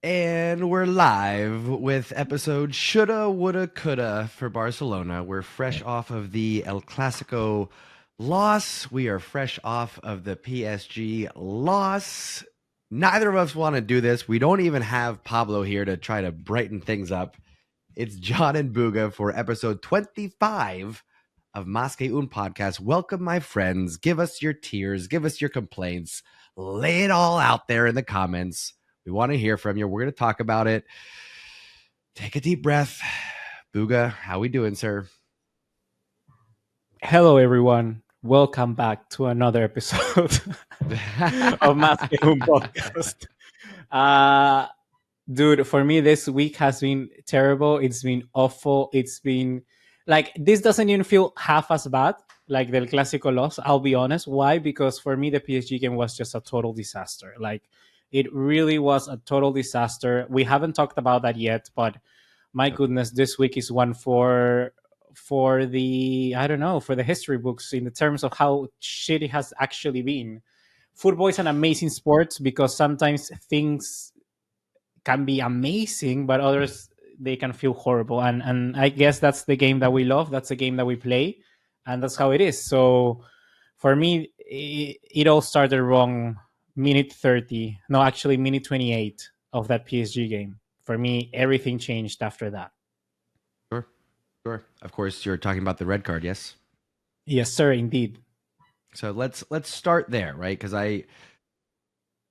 And we're live with episode Shoulda, Woulda, Coulda for Barcelona. We're fresh off of the El Clasico loss. We are fresh off of the PSG loss. Neither of us want to do this. We don't even have Pablo here to try to brighten things up. It's John and Buga for episode 25 of Mas Que Un podcast. Welcome, my friends. Give us your tears. Give us your complaints. Lay it all out there in the comments. We want to hear from you. We're going to talk about it. Take a deep breath. Buga, how we doing, sir? Hello, everyone. Welcome back to another episode of Mas Que Un podcast. Dude, for me, this week has been terrible. It's been awful. It's been like, this doesn't even feel half as bad like the Clasico loss. I'll be honest. Why? Because for me, the PSG game was just a total disaster. Like, it really was a total disaster. We haven't talked about that yet, but my goodness, this week is one for the, I don't know, for the history books in the terms of how shit it has actually been. Football is an amazing sport because sometimes things can be amazing, but others they can feel horrible. And I guess that's the game that we love. That's the game that we play, and that's how it is. So for me, it all started wrong. Minute 30, no, actually minute 28 of that PSG game. For me, everything changed after that. Sure. Of course, you're talking about the red card, yes? Yes, sir, indeed. So let's start there, right? Because I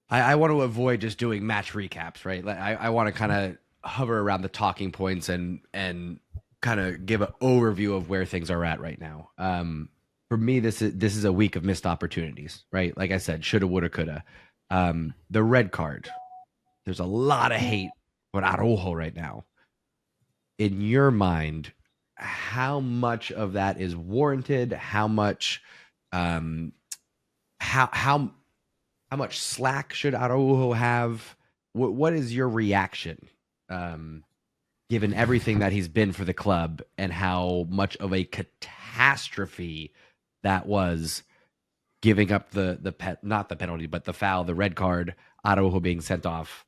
want to avoid just doing match recaps, right? I want to kind of hover around the talking points and kind of give an overview of where things are at right now. For me, this is a week of missed opportunities, right? Like I said, shoulda, woulda, coulda. The red card. There's a lot of hate on Araujo right now. In your mind, how much of that is warranted? How much, how much slack should Araujo have? What is your reaction, given everything that he's been for the club and how much of a catastrophe that was, giving up not the penalty, but the foul, the red card, Araujo being sent off?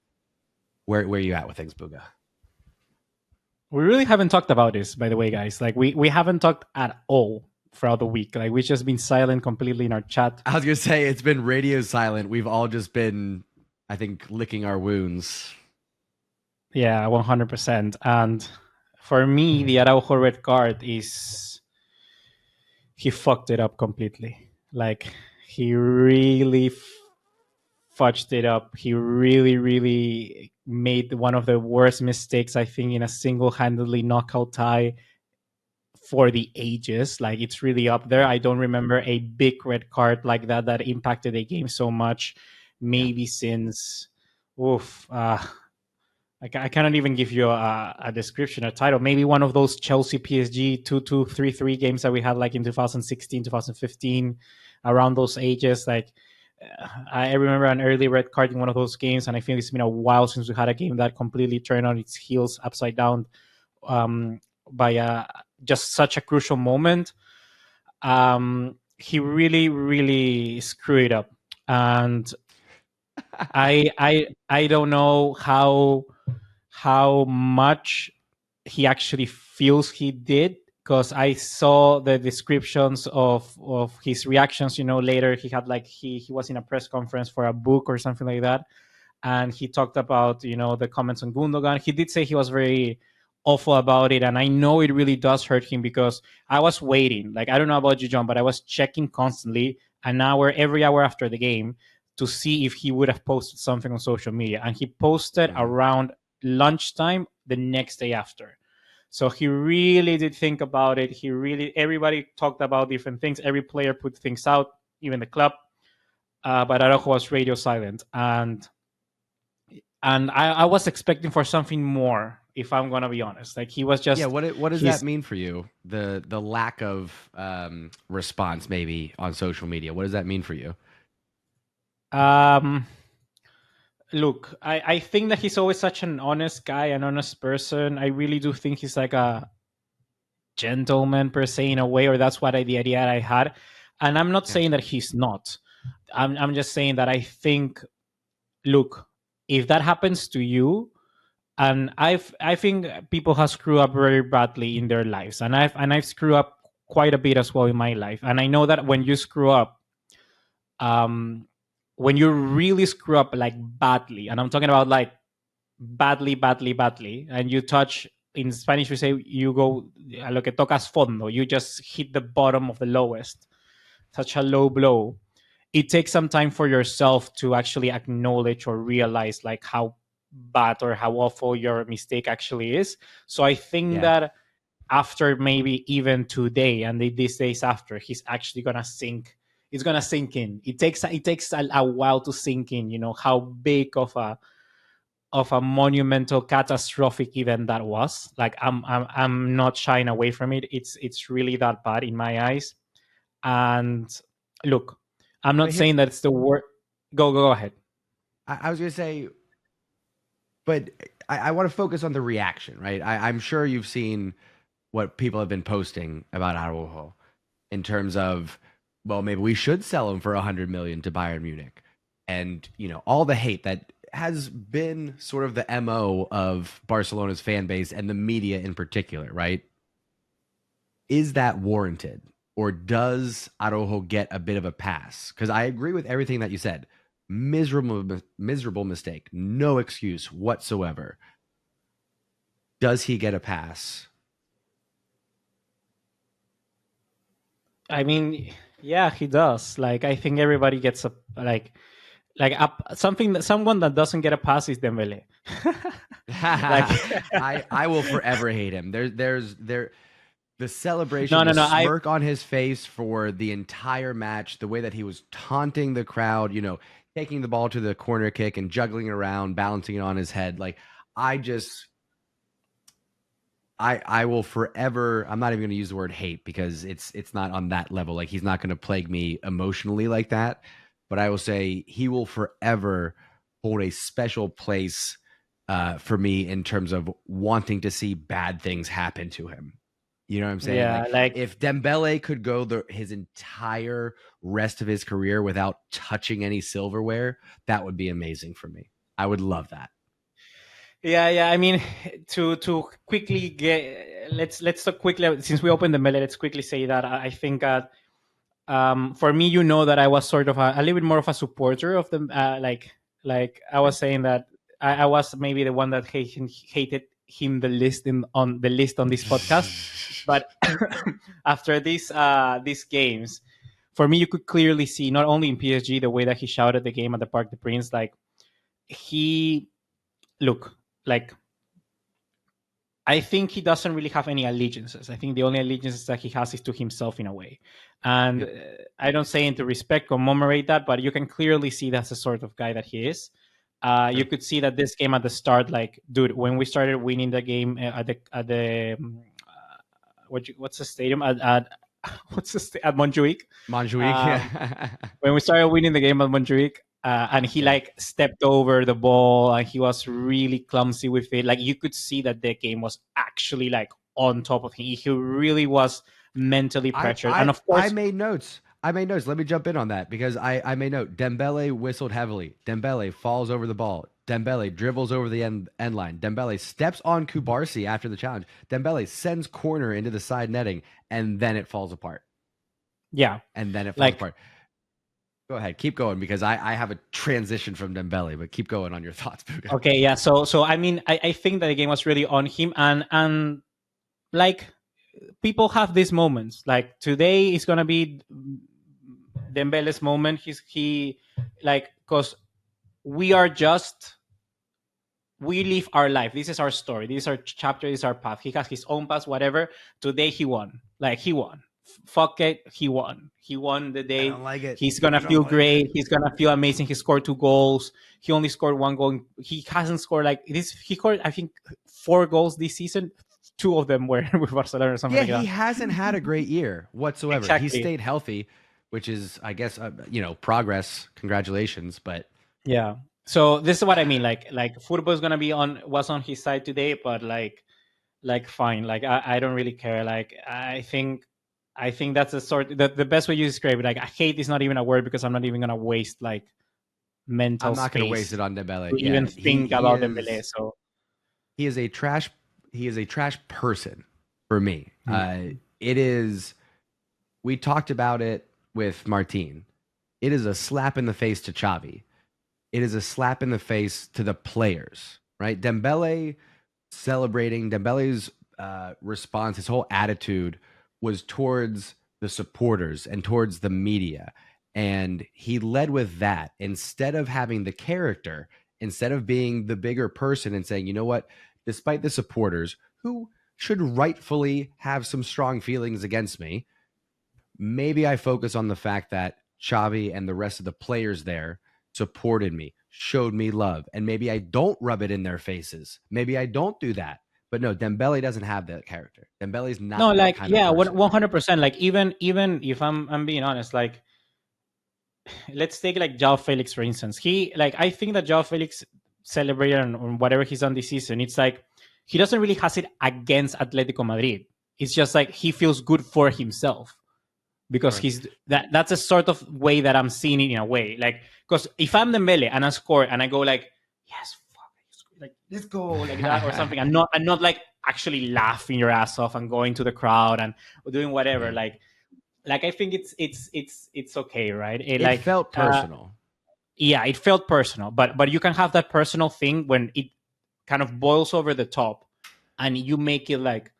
Where are you at with things, Buga? We really haven't talked about this, by the way, guys. Like we haven't talked at all throughout the week. Like we've just been silent completely in our chat. I was gonna say it's been radio silent. We've all just been, I think, licking our wounds. Yeah, 100%. And for me, the Araujo red card is he fucked it up completely. Like he really fudged it up. He really made one of the worst mistakes, I think, in a single-handedly knockout tie for the ages. Like it's really up there. I don't remember a big red card like that impacted a game so much, maybe since I cannot even give you a description, a title. Maybe one of those Chelsea PSG 2-2, 3-3 games that we had like in 2016, 2015, around those ages. Like I remember an early red card in one of those games, and I think it's been a while since we had a game that completely turned on its heels upside down by just such a crucial moment. He really screwed it up, and I don't know how much he actually feels he did, because I saw the descriptions of his reactions. Later he had like he was in a press conference for a book or something like that, and he talked about the comments on Gundogan. He did say he was very awful about it, and I know it really does hurt him, because I was waiting. Like I don't know about you, John, but I was checking constantly every hour after the game to see if he would have posted something on social media, and he posted around lunchtime the next day after. So he really did think about it. Everybody talked about different things. Every player put things out, even the club. But Araujo was radio silent, and I was expecting for something more, if I'm gonna be honest. Like he was just What does that mean for you? The lack of response maybe on social media. What does that mean for you? Look, I think that he's always such an honest guy, an honest person. I really do think he's like a gentleman per se, in a way, or that's what the idea I had. And I'm not saying that he's not. I'm just saying that I think, look, if that happens to you, and I think people have screwed up very badly in their lives, and I've screwed up quite a bit as well in my life, and I know that when you screw up, when you really screw up like badly, and I'm talking about like badly, badly, badly, and you touch, in Spanish we say, you go a lo que tocas fondo, you just hit the bottom of the lowest, such a low blow. It takes some time for yourself to actually acknowledge or realize like how bad or how awful your mistake actually is. So I think that after maybe even today and these days after, he's actually gonna sink. It's gonna sink in. It takes a while to sink in. You know how big of a monumental, catastrophic event that was. Like I'm not shying away from it. It's really that bad in my eyes. And look, I'm not saying that it's the worst. Go ahead. I was gonna say, but I want to focus on the reaction, right? I'm sure you've seen what people have been posting about Araujo in terms of, well, maybe we should sell him for 100 million to Bayern Munich, and all the hate that has been sort of the MO of Barcelona's fan base and the media in particular, right? Is that warranted, or does Araujo get a bit of a pass? Because I agree with everything that you said. Miserable mistake, no excuse whatsoever. Does he get a pass? I mean, yeah, he does. Like, I think everybody gets a someone that doesn't get a pass is Dembélé. I will forever hate him. There's the celebration, the smirk on his face for the entire match, the way that he was taunting the crowd, taking the ball to the corner kick and juggling it around, balancing it on his head. Like, I will forever, I'm not even going to use the word hate because it's not on that level. Like, he's not going to plague me emotionally like that. But I will say he will forever hold a special place for me in terms of wanting to see bad things happen to him. You know what I'm saying? Yeah, like if Dembélé could go his entire rest of his career without touching any silverware, that would be amazing for me. I would love that. Yeah. I mean, to quickly let's talk quickly, since we opened the Dembélé. Let's quickly say that I think that for me, that I was sort of a little bit more of a supporter of them. Like I was saying that I was maybe the one that hated him the least on this podcast. But after these games, for me, you could clearly see, not only in PSG, the way that he shouted the game at the Parc des Princes, like I think he doesn't really have any allegiances. I think the only allegiances that he has is to himself in a way. And I don't say it to respect, commemorate that, but you can clearly see that's the sort of guy that he is. You could see that this game at the start, like, dude, when we started winning the game at the what's the stadium at Montjuic? Yeah. When we started winning the game at Montjuic, and he stepped over the ball and he was really clumsy with it. Like, you could see that the game was actually like on top of him. He really was mentally pressured. And of course, I made notes. Let me jump in on that because I made note. Dembélé whistled heavily. Dembélé falls over the ball. Dembélé dribbles over the end line. Dembélé steps on Kubarsi after the challenge. Dembélé sends corner into the side netting, and then it falls apart. Yeah. And then it falls apart. Go ahead. Keep going because I have a transition from Dembélé, but keep going on your thoughts. Okay, yeah. So I mean, I think that the game was really on him, and like, people have these moments. Like, today is gonna be Dembele's moment. Because we live our life. This is our story. This is our chapter. This is our path. He has his own path, whatever. Today he won. Like, he won. Fuck it, he won. He won the day. I don't like it. He's gonna feel great. He's gonna feel amazing. He scored 2 goals. He only scored 1 goal. He hasn't scored like this. He scored, I think, 4 goals this season. 2 of them were with Barcelona or something like that. Yeah, he hasn't had a great year whatsoever. Exactly. He stayed healthy, which is, I guess, progress. Congratulations, but yeah. So this is what I mean. Like football is gonna was on his side today, but like fine. Like, I don't really care. Like, I think that's the best way you describe it. Like, hate is not even a word because I'm not even gonna waste like mental I'm not going to waste space it on Dembele. to even think about Dembélé. So he is a trash person for me. It is. We talked about it with Martin. It is a slap in the face to Xavi. It is a slap in the face to the players, right? Dembele's response, his whole attitude was towards the supporters and towards the media. And he led with that instead of having the character, instead of being the bigger person and saying, you know what, despite the supporters who should rightfully have some strong feelings against me, maybe I focus on the fact that Xavi and the rest of the players there supported me, showed me love, and maybe I don't rub it in their faces. Maybe I don't do that. But no, Dembele doesn't have that character. Dembele's not no, that like kind of person. 100%. Like even if I'm being honest, like let's take like João Felix for instance. I think that João Felix celebrated on whatever he's done this season. It's like he doesn't really has it against Atletico Madrid. It's just like he feels good for himself because that's a sort of way that I'm seeing it in a way. Like because if I'm Dembele and I score and I go like yes, fuck, like let's go like that or something. I'm not like actually laughing your ass off and going to the crowd and doing whatever. Like I think it's okay, right? It felt personal. Yeah, it felt personal, but you can have that personal thing when it kind of boils over the top, and you make it like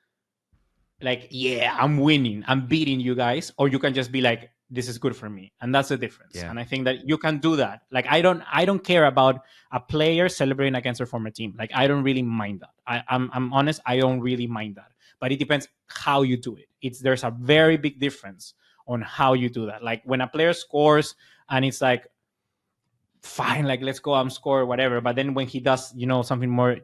yeah, I'm winning, I'm beating you guys, or you can just be like, this is good for me, and that's the difference. Yeah. And I think that you can do that. Like I don't care about a player celebrating against their former team. Like I don't really mind that. I'm honest, I don't really mind that. But it depends how you do it. There's a very big difference on how you do that. Like when a player scores and it's like, fine, like let's go, I'm score, whatever. But then when he does, something more,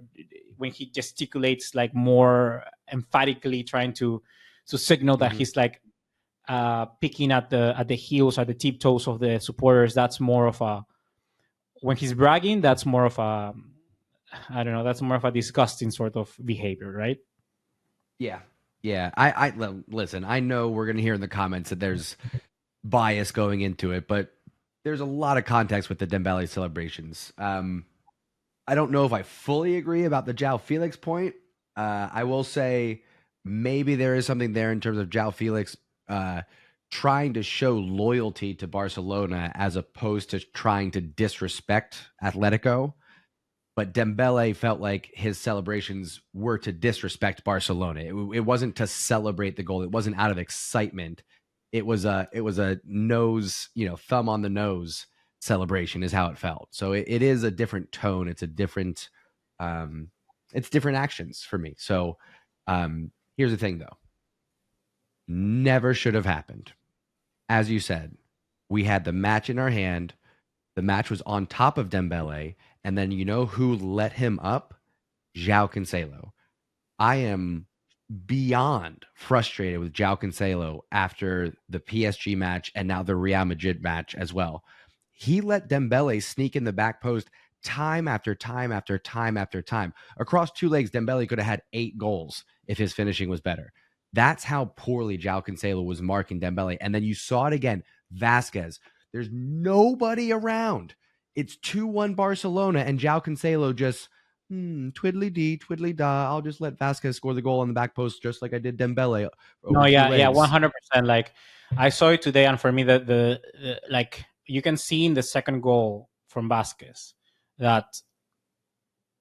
when he gesticulates like more emphatically, trying to signal that he's like picking at the heels, at the tiptoes of the supporters, that's more of a, when he's bragging, that's more of a, I don't know, that's more of a disgusting sort of behavior, right? Yeah. I listen, I know we're going to hear in the comments that there's bias going into it, but there's a lot of context with the Dembele celebrations. I don't know if I fully agree about the João Felix point. I will say maybe there is something there in terms of João Felix trying to show loyalty to Barcelona as opposed to trying to disrespect Atletico. But Dembele felt like his celebrations were to disrespect Barcelona. It wasn't to celebrate the goal. It wasn't out of excitement. It was a nose, thumb on the nose celebration is how it felt. So it is a different tone. It's a different, it's different actions for me. So here's the thing though. Never should have happened. As you said, we had the match in our hand. The match was on top of Dembele. And then you know who let him up? João Cancelo. I am beyond frustrated with João Cancelo after the PSG match and now the Real Madrid match as well. He let Dembele sneak in the back post time after time after time after time. Across two legs, Dembele could have had 8 goals if his finishing was better. That's how poorly João Cancelo was marking Dembele. And then you saw it again. Vasquez. There's nobody around. It's 2-1 Barcelona, and João Cancelo just twiddly-dee, twiddly-da. I'll just let Vasquez score the goal on the back post just like I did Dembele. No, yeah, 100%. Like, I saw it today, and for me, the like, you can see in the second goal from Vasquez that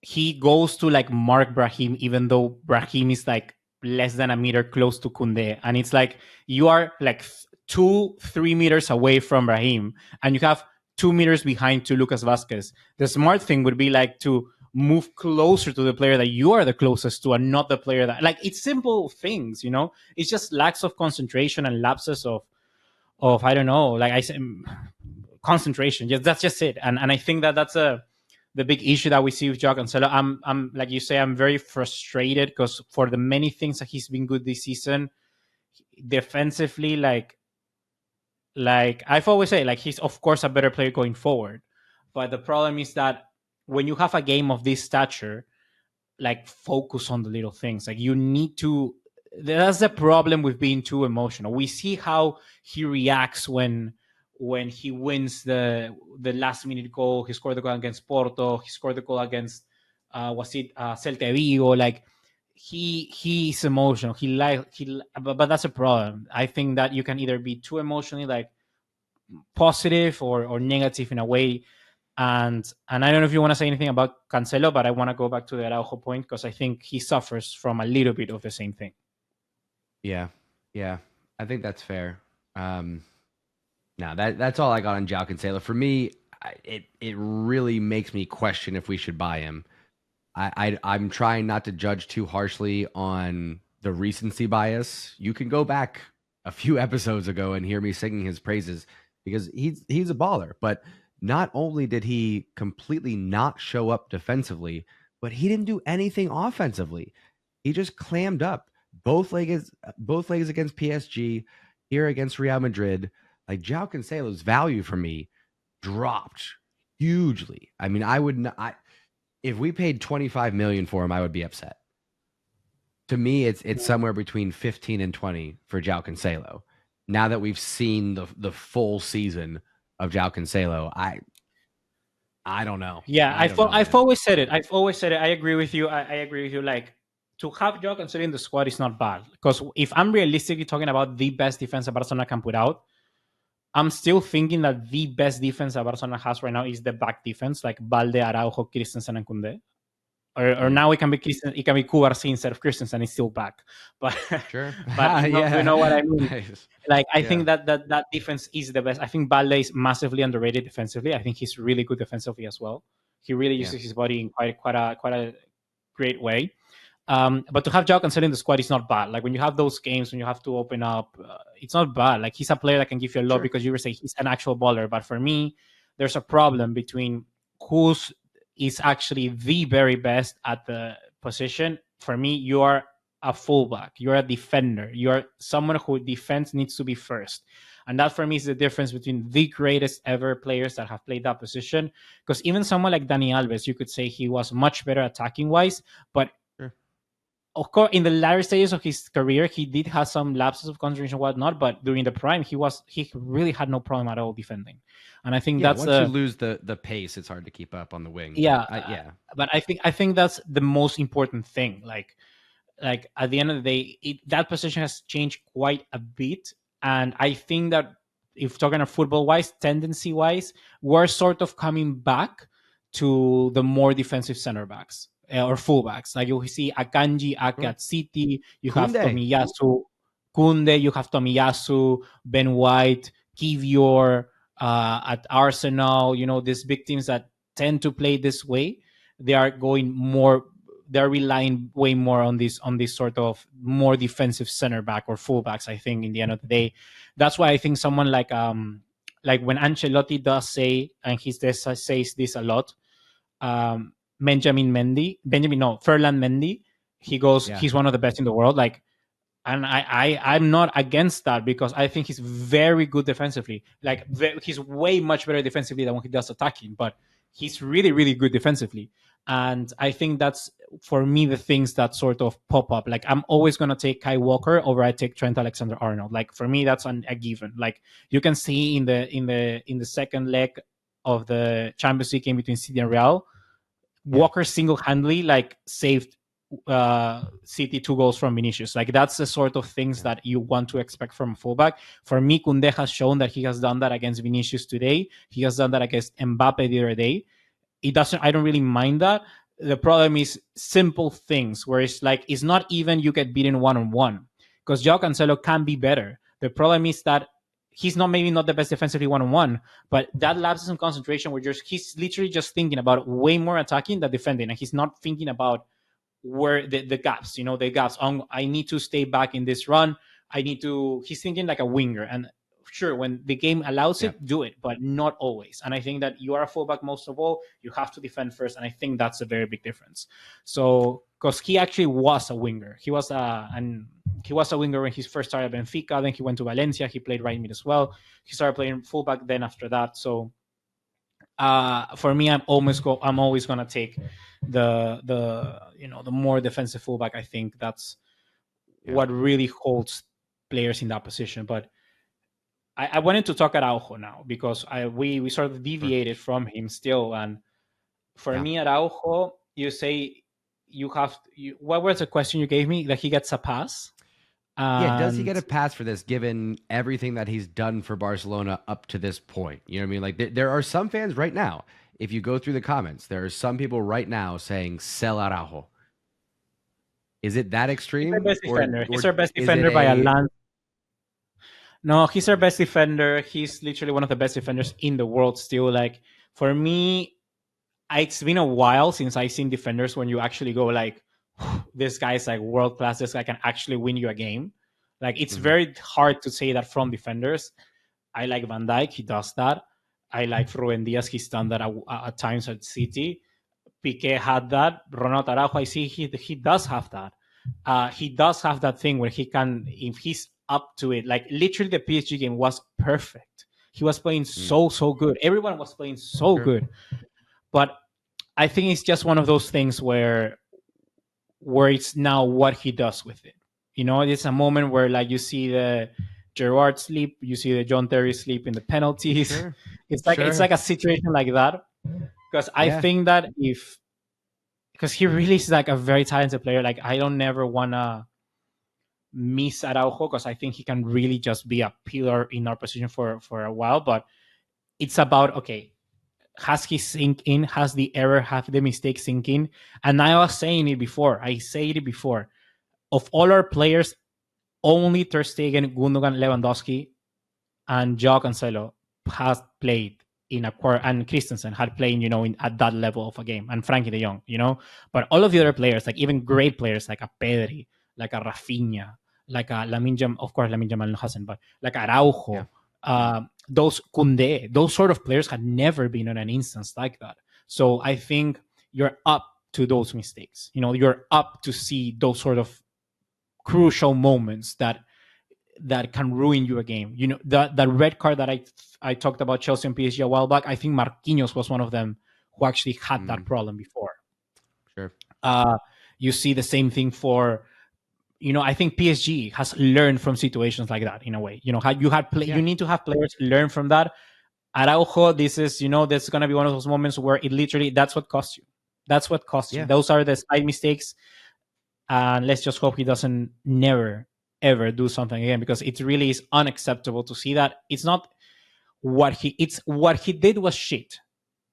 he goes to, like, mark Brahim, even though Brahim is, like, less than a meter close to Koundé. And it's like, you are, like, 2-3 meters away from Brahim, and you have 2 meters behind to Lucas Vasquez. The smart thing would be like to move closer to the player that you are the closest to and not the player that, like, it's simple things, it's just lacks of concentration and lapses of I don't know, like I said, concentration. Yes, that's just it. And I think that's the big issue that we see with João Cancelo. I'm like you say, I'm very frustrated because for the many things that he's been good this season, defensively, like I've always said, like, he's of course a better player going forward. But the problem is that when you have a game of this stature, like, focus on the little things. Like, you need to, that's the problem with being too emotional. We see how he reacts when when he wins the last minute goal. He scored the goal against Porto. He scored the goal against Celta Vigo. Like he's emotional. But that's a problem. I think that you can either be too emotionally like positive or negative in a way. And I don't know if you want to say anything about Cancelo, but I want to go back to the Araujo point because I think he suffers from a little bit of the same thing. Yeah, I think that's fair. No, that's all I got on João Cancelo. For me, it really makes me question if we should buy him. I'm trying not to judge too harshly on the recency bias. You can go back a few episodes ago and hear me singing his praises because he's a baller. But not only did he completely not show up defensively, but he didn't do anything offensively. He just clammed up both legs against PSG, here against Real Madrid. Like João Cancelo's value for me dropped hugely. I mean, I would not. If we paid 25 million for him, I would be upset. To me, it's somewhere between 15 and 20 for João Cancelo. Now that we've seen the full season of João Cancelo, I don't know. Yeah, I've always said it. I agree with you. I agree with you. Like to have João Cancelo in the squad is not bad because if I'm realistically talking about the best defense that Barcelona can put out, I'm still thinking that the best defense that Barcelona has right now is the back defense, like Balde, Araujo, Christensen, and Koundé. Or now it can be Cubarsí instead of Christensen. He's still back, but sure. But you know what I mean. Nice. Like I think that defense is the best. I think Balde is massively underrated defensively. I think he's really good defensively as well. He really uses his body in quite a great way. But to have João Cancelo in the squad is not bad. Like when you have those games when you have to open up, it's not bad. Like he's a player that can give you a lot because you were saying he's an actual baller. But for me, there's a problem between who's is actually the very best at the position. For me, you are a fullback. You're a defender. You're someone who defense needs to be first. And that for me is the difference between the greatest ever players that have played that position. Because even someone like Dani Alves, you could say he was much better attacking wise, but of course, in the latter stages of his career, he did have some lapses of concentration and whatnot. But during the prime, he really had no problem at all defending. And I think that's once you lose the pace, it's hard to keep up on the wing. But I think that's the most important thing. Like at the end of the day, that position has changed quite a bit. And I think that if talking about football wise, tendency wise, we're sort of coming back to the more defensive center backs. Or fullbacks, like you see Akanji, Ake at City, you have Tomiyasu, Koundé, you have Tomiyasu, Ben White, Kivior at Arsenal. You know, these big teams that tend to play this way, they're relying way more on this sort of more defensive center back or fullbacks. I think in the end of the day, that's why I think someone like when Ancelotti does say, and he says this a lot. Ferland Mendy, he goes, he's one of the best in the world. Like, and I'm not against that because I think he's very good defensively. Like, he's way much better defensively than when he does attacking, but he's really, really good defensively. And I think that's, for me, the things that sort of pop up. Like, I'm always going to take Kai Walker over I take Trent Alexander-Arnold. Like, for me, that's a given. Like, you can see in the second leg of the Champions League game between City and Real, Walker single-handedly like saved City 2 goals from Vinicius. Like that's the sort of things that you want to expect from a fullback. For me, Koundé has shown that he has done that against Vinicius today. He has done that against Mbappe the other day. I don't really mind that. The problem is simple things where it's like it's not even you get beaten one-on-one because João Cancelo can be better. The problem is that he's maybe not the best defensively one-on-one, but that lapses in concentration where he's literally just thinking about way more attacking than defending, and he's not thinking about where the gaps, the gaps. I need to stay back in this run. He's thinking like a winger, and sure, when the game allows it, do it, but not always. And I think that you are a fullback most of all, you have to defend first, and I think that's a very big difference. So, because he actually was a winger. He was a winger when he first started at Benfica, then he went to Valencia, he played right mid as well. He started playing fullback then after that. So, for me, I'm always going to take the more defensive fullback. I think that's what really holds players in that position. But I wanted to talk Araujo now because we sort of deviated from him still. And for me, Araujo, you say what was the question you gave me? That he gets a pass? Yeah, does he And get a pass for this given everything that he's done for Barcelona up to this point? You know what I mean? Like there are some fans right now, if you go through the comments, there are some people right now saying sell Araujo. Is it that he's our extreme? best defender. He's our best Is it defender by a a land. No, he's our best defender. He's literally one of the best defenders in the world still. Like, for me, it's been a while since I've seen defenders when you actually go like, this guy's like world class. This guy can actually win you a game. Like, it's very hard to say that from defenders. I like Van Dijk. He does that. I like Ruben Diaz. He's done that at times at City. Piqué had that. Ronald Araujo, I see he does have that. He does have that thing where he can, if he's up to it, like literally the PSG game was perfect. He was playing so good. Everyone was playing so good. But I think it's just one of those things where it's now what he does with it. You know, it's a moment where like you see the Gerrard sleep, you see the John Terry sleep in the penalties. Sure. It's like a situation like that. Because I think that because he really is like a very talented player. Like, I don't never wanna miss Araujo because I think he can really just be a pillar in our position for a while. But it's about, okay, has he sink in? Has the error, have the mistake sink in? And I was saying it before. I said it before. Of all our players, only Ter Stegen, Gundogan, Lewandowski, and João Cancelo has played in a quarter, and Christensen had played, you know, at that level of a game, and Frankie de Jong, you know. But all of the other players, like even great players like a Pedri, like a Rafinha, like a Lamine Yamal, of course Lamine Yamal hasn't, but like Araujo, those Koundé, those sort of players had never been on an instance like that. So I think you're up to those mistakes. You know, you're up to see those sort of crucial moments that can ruin you a game. You know, the red card that I talked about Chelsea and PSG a while back, I think Marquinhos was one of them who actually had that problem before. Sure. You see the same thing for, you know, I think PSG has learned from situations like that in a way. You know, you need to have players learn from that. Araujo, this is going to be one of those moments where it literally, that's what cost you. That's what cost you. Those are the slight mistakes. And let's just hope he doesn't never ever do something again, because it really is unacceptable to see that. It's not what he did was shit,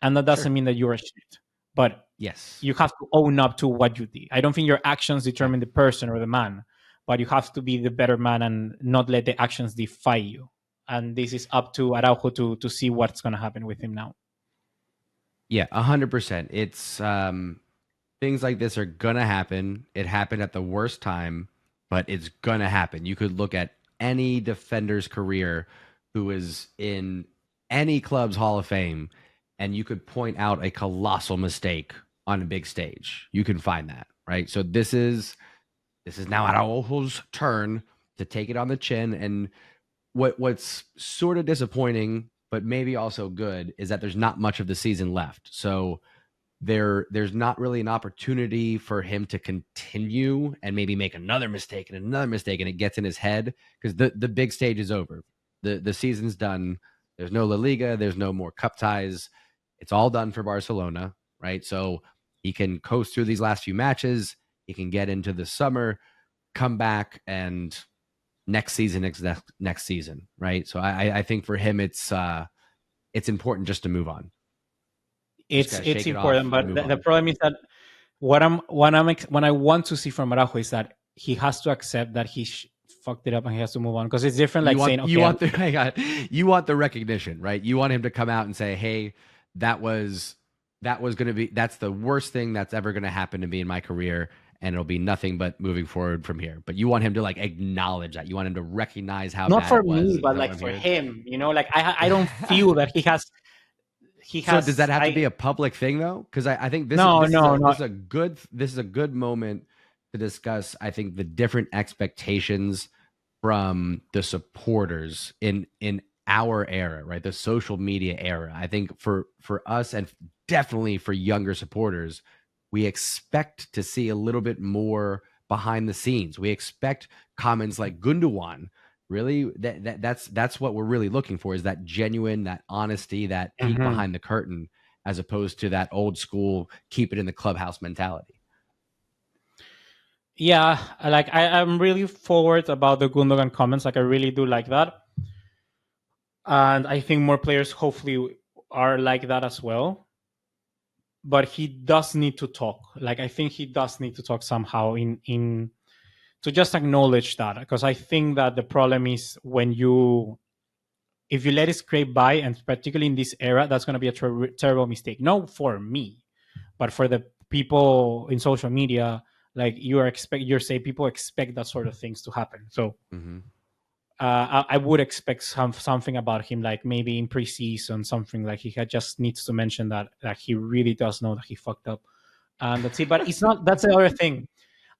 and that doesn't mean that you're a shit, but yes, you have to own up to what you did. I don't think your actions determine the person or the man, but you have to be the better man and not let the actions define you. And this is up to Araujo to see what's going to happen with him now. Yeah, 100%. It's things like this are gonna happen. It happened at the worst time, but it's gonna happen. You could look at any defender's career who is in any club's Hall of Fame, and you could point out a colossal mistake on a big stage. You can find that, right? So this is now Araujo's turn to take it on the chin. And what's sort of disappointing, but maybe also good, is that there's not much of the season left. So there's not really an opportunity for him to continue and maybe make another mistake and another mistake, and it gets in his head, because the big stage is over. The season's done. There's no La Liga. There's no more cup ties. It's all done for Barcelona, right? So he can coast through these last few matches. He can get into the summer, come back, and next season, right? So I think for him, it's important just to move on. It's important, but the problem is that what I want to see from Araujo is that he has to accept that he fucked it up and he has to move on, because it's different. Like saying, okay, you want the recognition, right? You want him to come out and say, hey, that was going to be, that's the worst thing that's ever going to happen to me in my career, and it'll be nothing but moving forward from here. But you want him to like acknowledge that. You want him to recognize how not bad for it was, me, but like for him, you know, like I don't feel that he has. So does that have to be a public thing though? Because I think this is a good moment to discuss, I think, the different expectations from the supporters in our era, right? The social media era. I think for us, and definitely for younger supporters, we expect to see a little bit more behind the scenes. We expect comments like Gundogan, Really? That's what we're really looking for, is that genuine, that honesty, that peek behind the curtain, as opposed to that old school keep it in the clubhouse mentality. Yeah, I'm really forward about the Gundogan comments. Like I really do like that. And I think more players hopefully are like that as well. But he does need to talk. Like I think he does need to talk somehow in to just acknowledge that, because I think that the problem is if you let it scrape by, and particularly in this era, that's going to be a terrible mistake. Not for me, but for the people in social media. Like you're saying, people expect that sort of things to happen. So I would expect something about him, like maybe in preseason, something like he just needs to mention that he really does know that he fucked up, and that's it. But it's not. That's the other thing.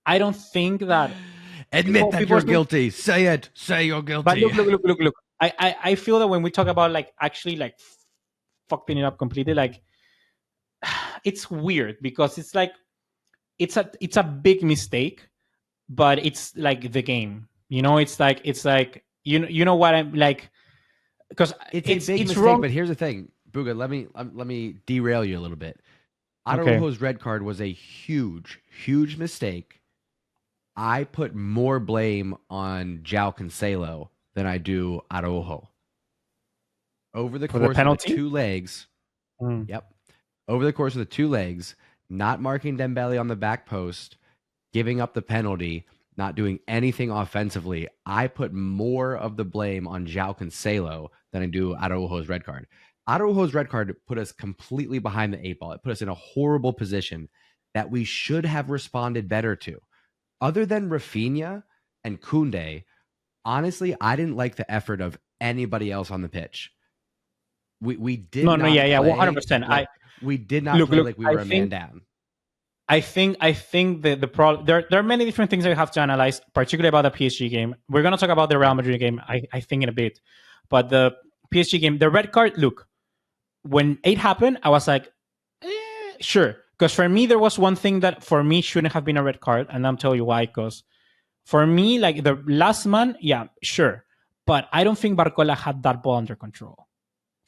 I don't think that. Admit that you're guilty. Say it. Say you're guilty. But look. I feel that when we talk about like actually like fucking it up completely, like it's weird because it's like it's a big mistake, but it's like the game. You know, it's like you know what I'm like, because it's a big mistake. Wrong. But here's the thing, Buga. Let me derail you a little bit. Araujo's red card was a huge mistake. I put more blame on João Cancelo than I do Araujo. Over the course of the 2 legs, over the course of the 2 legs, not marking Dembélé on the back post, giving up the penalty, not doing anything offensively, I put more of the blame on João Cancelo than I do Araujo's red card. Araujo's red card put us completely behind the 8 ball. It put us in a horrible position that we should have responded better to. Other than Rafinha and Koundé, honestly, I didn't like the effort of anybody else on the pitch. We did not play 100%. We did not play like we were a man down. I think the problem, there are many different things that we have to analyze, particularly about the PSG game. We're going to talk about the Real Madrid game, I think, in a bit. But the PSG game, the red card, look, when it happened, I was like, sure. Because for me, there was one thing that for me shouldn't have been a red card, and I'll tell you why. Because for me, like the last man, yeah, sure. But I don't think Barcola had that ball under control.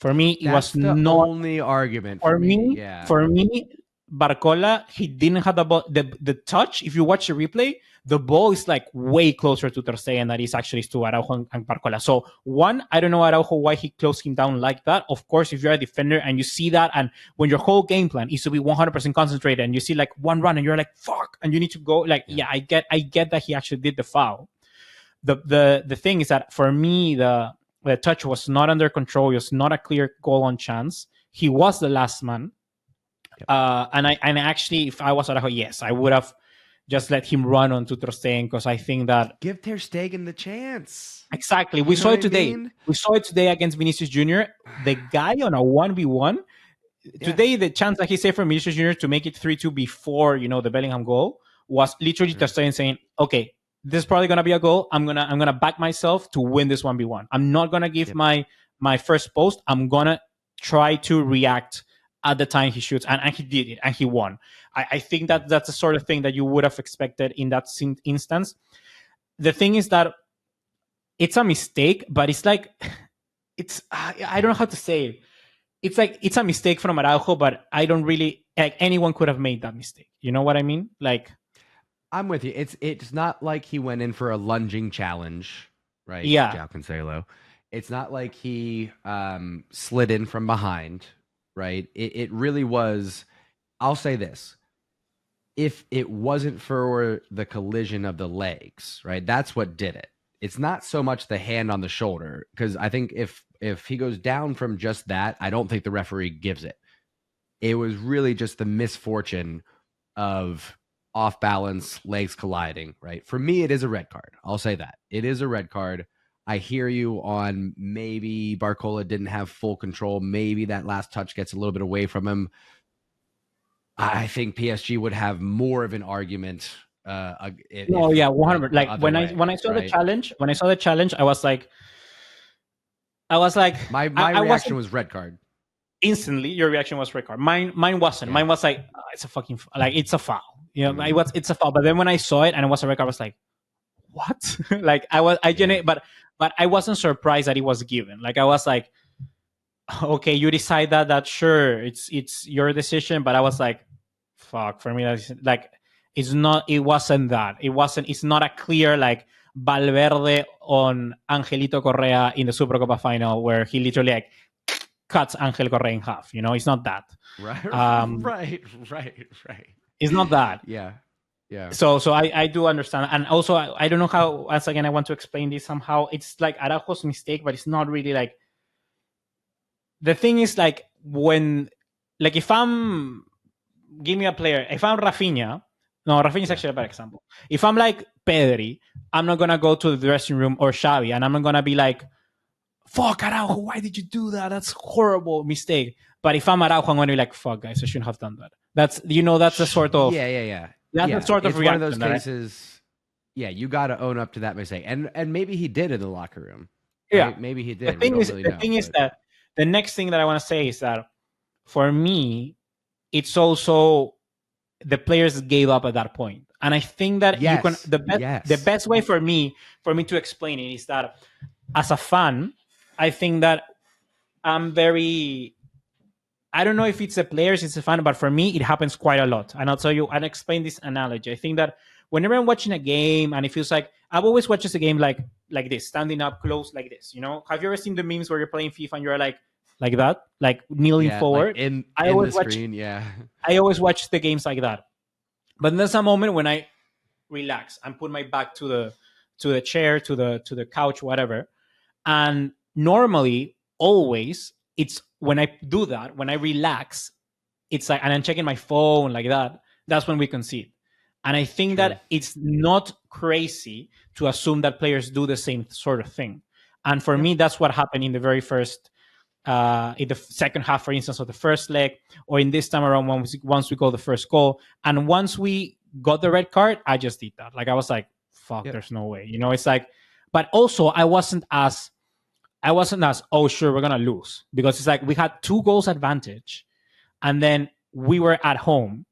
For me, it was the not only argument for me. Yeah. For me, Barcola, he didn't have the ball. The touch, if you watch the replay, the ball is like way closer to Ter Stegen than it is actually to Araujo and Barcola. So one, I don't know Araujo why he closed him down like that. Of course, if you're a defender and you see that, and when your whole game plan is to be 100% concentrated, and you see like one run and you're like fuck, and you need to go, like I get that he actually did the foul. The thing is that for me, the touch was not under control. It was not a clear goal on chance. He was the last man. Yep. And actually, if I was Araujo, yes, I would have just let him run onto Ter Stegen, because I think that give Ter Stegen the chance. Exactly, we saw it today. We saw it today against Vinicius Jr. The guy on a 1v1 today. The chance that he saved for Vinicius Jr. to make it 3-2 before the Bellingham goal was literally Ter Stegen saying, "Okay, this is probably gonna be a goal. I'm gonna back myself to win this 1v1. I'm not gonna give my first post. I'm gonna try to react at the time he shoots," and he did it, and he won. I think that's the sort of thing that you would have expected in that instance. The thing is that it's a mistake, but it's like I don't know how to say it. It's like it's a mistake from Araujo, but I don't really like anyone could have made that mistake. You know what I mean? Like, I'm with you. It's not like he went in for a lunging challenge, right? Yeah, João Cancelo. It's not like he slid in from behind, right? It really was. I'll say this: if it wasn't for the collision of the legs, right? That's what did it. It's not so much the hand on the shoulder, because I think if he goes down from just that, I don't think the referee gives it. It was really just the misfortune of off balance, legs colliding, right? For me, it is a red card. I'll say that. It is a red card. I hear you on maybe Barcola didn't have full control. Maybe that last touch gets a little bit away from him. I think PSG would have more of an argument. 100. Like when I saw the challenge, I was like, my reaction was red card. Instantly, your reaction was red card. Mine wasn't. Yeah. Mine was like, it's a fucking it's a foul. It's a foul. But then when I saw it and it was a red card, I was like, what? Like I but I wasn't surprised that it was given. Like I was like, okay, you decide that sure, it's your decision, but I was like, fuck, for me that's like it's not it's not a clear like Valverde on Angelito Correa in the Supercopa final where he literally like cuts Angel Correa in half, it's not that. Right. Right. It's not that. Yeah. So I do understand, and also I don't know how. Once again, I want to explain this somehow. It's like Araujo's mistake, but it's not really like. The thing is like when, like if give me a player. If I'm Rafinha, no, Rafinha is actually a bad example. If I'm like Pedri, I'm not gonna go to the dressing room or Xavi, and I'm not gonna be like, "Fuck Araujo, why did you do that? That's horrible mistake." But if I'm Araujo, I'm gonna be like, "Fuck guys, I shouldn't have done that." That's a sort of That's a sort of it's reaction, one of those right? cases. Yeah, you got to own up to that mistake, and maybe he did in the locker room. Yeah, right? Maybe he did. The thing is that the next thing that I want to say is that for me, it's also the players gave up at that point, and I think that you can the best way for me to explain it is that as a fan, I think that I'm very. I don't know if it's the players, it's a fan, but for me, it happens quite a lot. And I'll explain this analogy. I think that whenever I'm watching a game and it feels like I've always watched a game like this, standing up close like this. Have you ever seen the memes where you're playing FIFA and you're like that, like kneeling forward? Like I always watch screen, I always watch the games like that. But there's a moment when I relax and put my back to the chair, to the couch, whatever. And normally, always, it's when I do that, when I relax, it's like, and I'm checking my phone like that, that's when we concede. And I think that it's not crazy to assume that players do the same sort of thing. And for me, that's what happened in the very first, in the second half, for instance, of the first leg, or in this time around once we got the first goal. And once we got the red card, I just did that. Like, I was like, fuck, there's no way. It's like, but also I wasn't as, oh, sure, we're going to lose. Because it's like we had 2 goals advantage and then we were at home.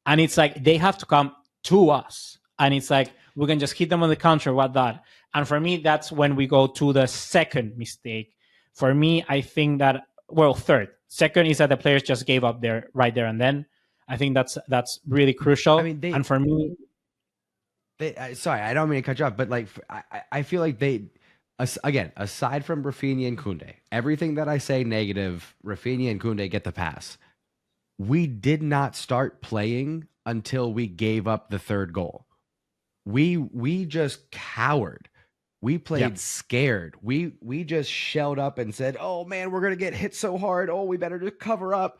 And it's like they have to come to us. And it's like we can just hit them on the counter, what that. And for me, that's when we go to the second mistake. For me, I think that, third. Second is that the players just gave up right there and then. I think that's really crucial. I mean, and for me... sorry, I don't mean to cut you off, but like I feel like again, aside from Rafinha and Koundé, everything that I say negative, Rafinha and Koundé get the pass. We did not start playing until we gave up the third goal. We just cowered. We played scared. We just shelled up and said, "Oh man, we're gonna get hit so hard. Oh, we better just cover up."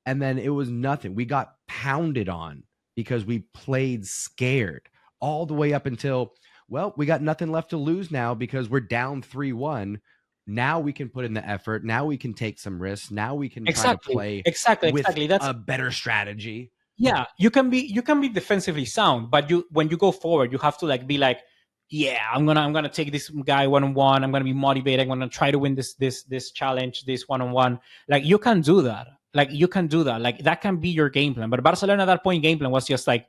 And then it was nothing. We got pounded on because we played scared all the way up until, we got nothing left to lose now because we're down 3-1. Now we can put in the effort. Now we can take some risks. Now we can try to play with that's a better strategy. Yeah, you can be defensively sound, but when you go forward, you have to be like, yeah, I'm gonna take this guy 1-on-1. I'm gonna be motivated. I'm gonna try to win this challenge, this 1-on-1. Like you can do that. Like that can be your game plan. But Barcelona at that point game plan was just like,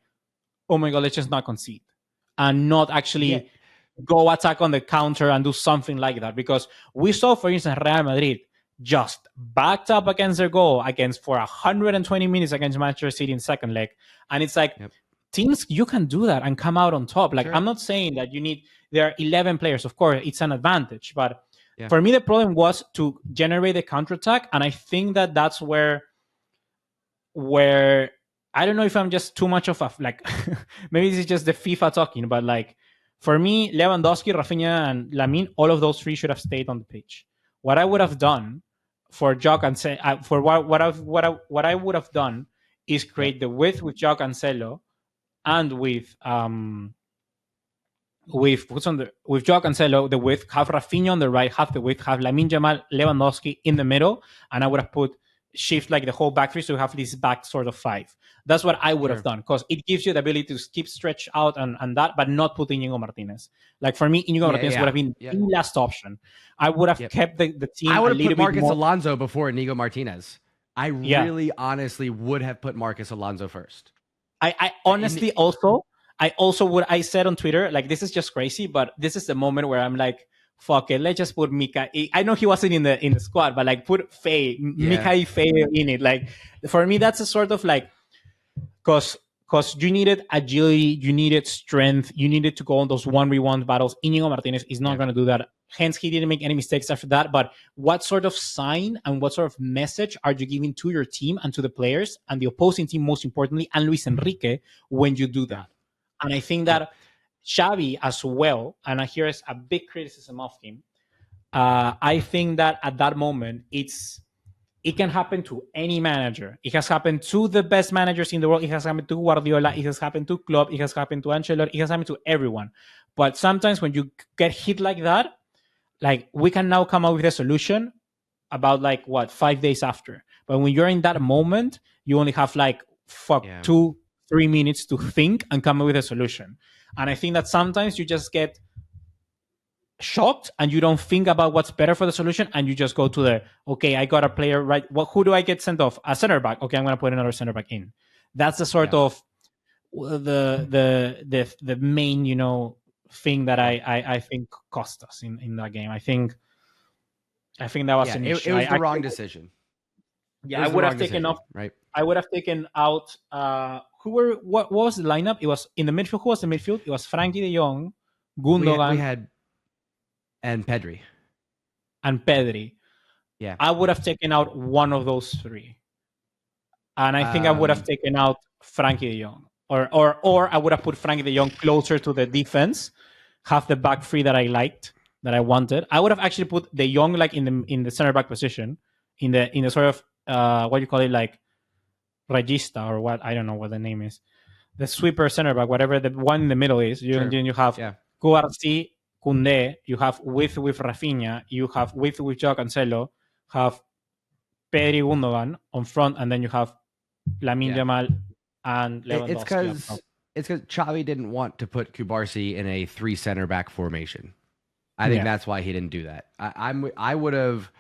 oh my god, let's just not concede and not actually go attack on the counter and do something like that. Because we saw, for instance, Real Madrid just backed up against their goal for 120 minutes against Manchester City in second leg. And it's like, teams, you can do that and come out on top. Like, I'm not saying that there are 11 players. Of course, it's an advantage. But for me, the problem was to generate a counterattack. And I think that that's where I don't know if I'm just too much of a, maybe this is just the FIFA talking, but for me, Lewandowski, Rafinha, and Lamine, all of those 3 should have stayed on the pitch. What I would have done for João Cancelo, what I would have done is create the width with João Cancelo and with João Cancelo, the width, have Rafinha on the right, have the width, have Lamine Yamal, Lewandowski in the middle, and I would have put shift the whole back 3, so you have this back sort of 5. That's what I would have done, because it gives you the ability to keep stretch out and that, but not put Íñigo Martínez. For me, Íñigo Martínez would have been the last option. I would have kept the team. I would have put Marcus Alonso before Íñigo Martínez. I really honestly would have put Marcus Alonso first. I honestly also would. I said on Twitter, this is just crazy, but this is the moment where I'm like, fuck it, let's just put Mika. I know he wasn't in the squad, but like put Mika Faye in it. Like for me, that's a sort of like because you needed agility, you needed strength, you needed to go on those 1v1 battles. Inigo Martinez is not going to do that. Hence, he didn't make any mistakes after that. But what sort of sign and what sort of message are you giving to your team and to the players and the opposing team, most importantly, and Luis Enrique when you do that? And I think that Xavi as well, and here is a big criticism of him, I think that at that moment, it can happen to any manager. It has happened to the best managers in the world. It has happened to Guardiola. It has happened to Klopp. It has happened to Ancelotti. It has happened to everyone. But sometimes when you get hit like that, like we can now come up with a solution about 5 days after. But when you're in that moment, you only have 2-3 minutes to think and come up with a solution. And I think that sometimes you just get shocked and you don't think about what's better for the solution, and you just go to I got a player right. Who do I get sent off? A center back. Okay, I'm going to put another center back in. That's the sort of the main thing that I think cost us in that game. I think that was an issue. It was the wrong decision. Yeah, I would have taken off. Right. I would have taken out. What was the lineup? It was in the midfield. Who was the midfield? It was Frankie De Jong, Gundogan. We had and Pedri. Yeah. I would have taken out one of those three. And I think I would have taken out Frankie De Jong. Or I would have put Frankie De Jong closer to the defense, have the back three that I liked, that I wanted. I would have actually put De Jong in the center back position, in the sort of what you call it, like regista or what, I don't know what the name is. The sweeper center back, whatever the one in the middle is. You have Cubarsí, Koundé, you have with Rafinha, you have with João Cancelo, have Pedri, Gundogan on front, and then you have Lamine Yamal and Lewandowski. It's because Xavi didn't want to put Cubarsí in a 3 center back formation. I think that's why he didn't do that. I would have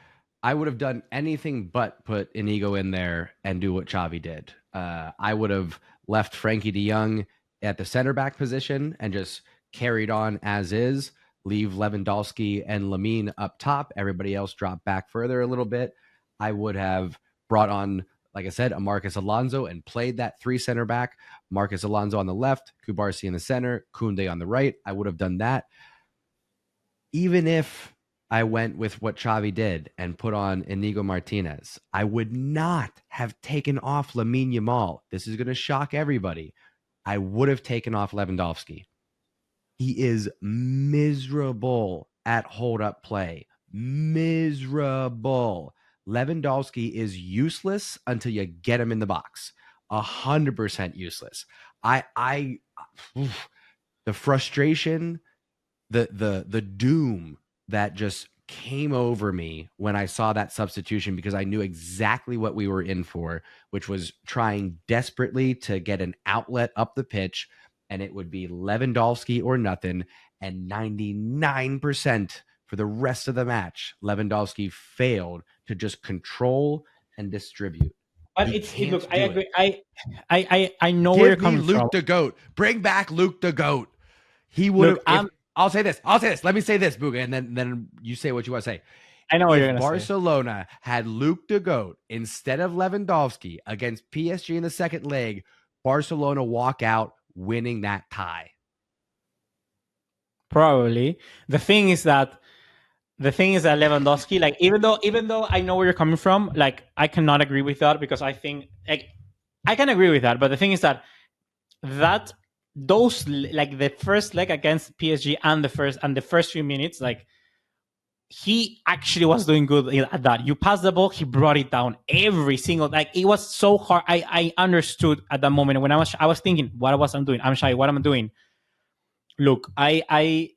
done anything but put Inigo in there and do what Xavi did. I would have left Frankie De Jong at the center back position and just carried on as is. Leave Lewandowski and Lamine up top. Everybody else drop back further a little bit. I would have brought on, like I said, a Marcos Alonso and played that 3 center back. Marcos Alonso on the left, Cubarsí in the center, Koundé on the right. I would have done that. Even if I went with what Xavi did and put on Inigo Martinez, I would not have taken off Lamine Yamal. This is going to shock everybody. I would have taken off Lewandowski. He is miserable at hold-up play. Miserable. Lewandowski is useless until you get him in the box. 100% useless. The frustration, the doom that just came over me when I saw that substitution, because I knew exactly what we were in for, which was trying desperately to get an outlet up the pitch, and it would be Lewandowski or nothing. And 99% for the rest of the match, Lewandowski failed to just control and distribute. But look, I agree. I know where you're coming from. Luke the Goat. Bring back Luke the Goat. He would have. I'll say this. Let me say this, Buga, and then you say what you want to say. I know what you're going to say. Barcelona had Luke the Goat instead of Lewandowski against PSG in the second leg, Barcelona walk out winning that tie. Probably. The thing is that Lewandowski, like, even though I know where you're coming from, like, I cannot agree with that, because I think, like, I can agree with that, but the thing is that those, like, the first leg against PSG and the first few minutes, like, he actually was doing good at that. You pass the ball, he brought it down every single, like, it was so hard. I understood at that moment when I was thinking, what was I doing? I'm shy. What am I doing? Look, I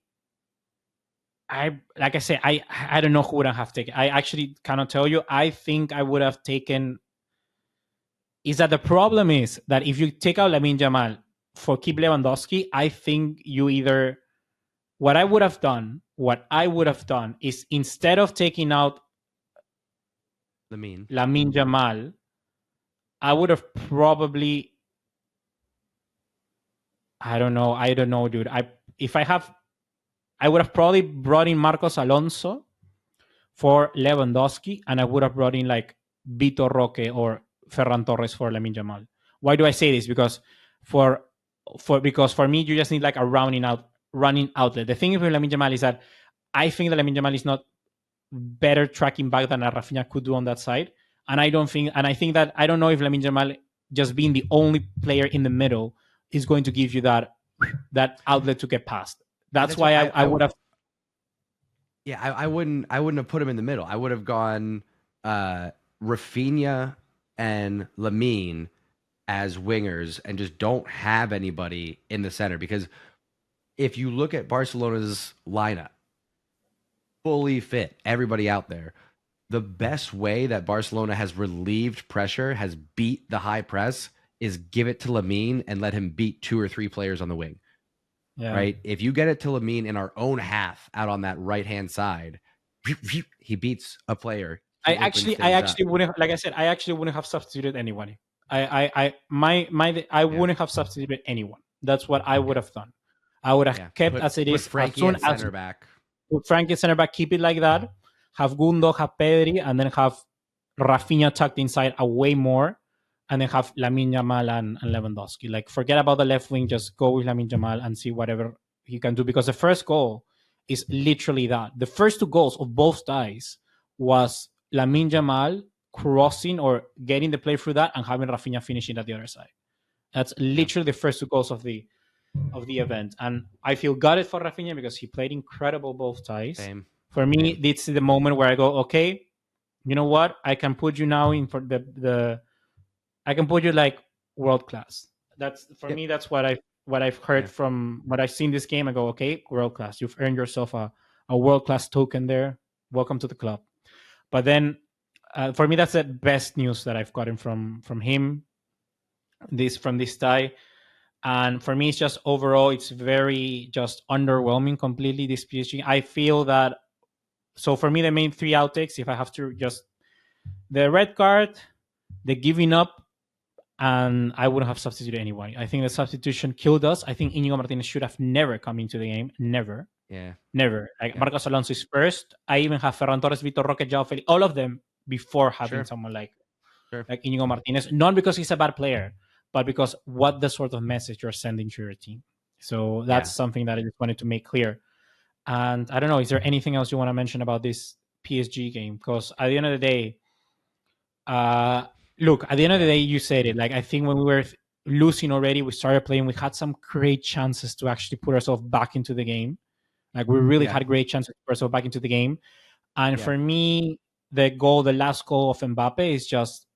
like I said, I don't know who would I have taken. I actually cannot tell you. I think I would have taken. Is that the problem is that if you take out Lamine Yamal for keep Lewandowski, I think you either. What I would have done is, instead of taking out Lamine Yamal, I would have probably. I don't know, dude. If I have I would have probably brought in Marcos Alonso for Lewandowski, and I would have brought in like Vitor Roque or Ferran Torres for Lamine Yamal. Why do I say this? Because for me, you just need like a running outlet. The thing with Lamine Yamal is that I think that Lamine Yamal is not better tracking back than Rafinha could do on that side. And I don't think that I don't know if Lamine Yamal just being the only player in the middle is going to give you that outlet to get past. That's why I would have. Yeah, I wouldn't have put him in the middle. I would have gone Rafinha and Lamine as wingers and just don't have anybody in the center, because if you look at Barcelona's lineup, fully fit, everybody out there, the best way that Barcelona has relieved pressure, has beat the high press, is give it to Lamine and let him beat 2 or 3 players on the wing. Yeah. Right? If you get it to Lamine in our own half out on that right-hand side, he beats a player. I actually wouldn't, like I said, I actually wouldn't have substituted anyone. I wouldn't have substituted anyone. That's what I would have done. I would have kept as it is. Frankie at center back. Put Frankie at center back, keep it like that. Have Gundo, have Pedri, and then have Rafinha tucked inside away more, and then have Lamine Yamal and Lewandowski. Like, forget about the left wing, just go with Lamine Yamal and see whatever he can do. Because the first goal is literally that. The first 2 goals of both ties was Lamine Yamal crossing or getting the play through that and having Rafinha finishing at the other side. That's literally the first 2 goals of the event. And I feel gutted for Rafinha because he played incredible both ties. Same. For me, it's the moment where I go, okay, you know what? I can put you now in for I can put you like world class. That's for me. That's what I've heard from what I've seen this game. I go, okay, world class. You've earned yourself a world class token there. Welcome to the club. But then, for me, that's the best news that I've gotten from him. From this tie. And for me, it's just overall, it's very just underwhelming completely, this PSG. I feel that, so for me, the main 3 outtakes, if I have to just, the red card, the giving up, and I wouldn't have substituted anyone. I think the substitution killed us. I think Íñigo Martínez should have never come into the game. Never. Yeah. Never. Like, Marcos Alonso is first. I even have Ferran Torres, Vitor Roque, João Felix, all of them before having someone like Íñigo Martínez. Not because he's a bad player, but because what the sort of message you're sending to your team. So that's something that I just wanted to make clear. And I don't know, is there anything else you want to mention about this PSG game? Because at the end of the day, look, at the end of the day, you said it. Like, I think when we were losing already, we started playing. We had some great chances to actually put ourselves back into the game. Like, we really had great chances to put ourselves back into the game. And for me, the last goal of Mbappe is just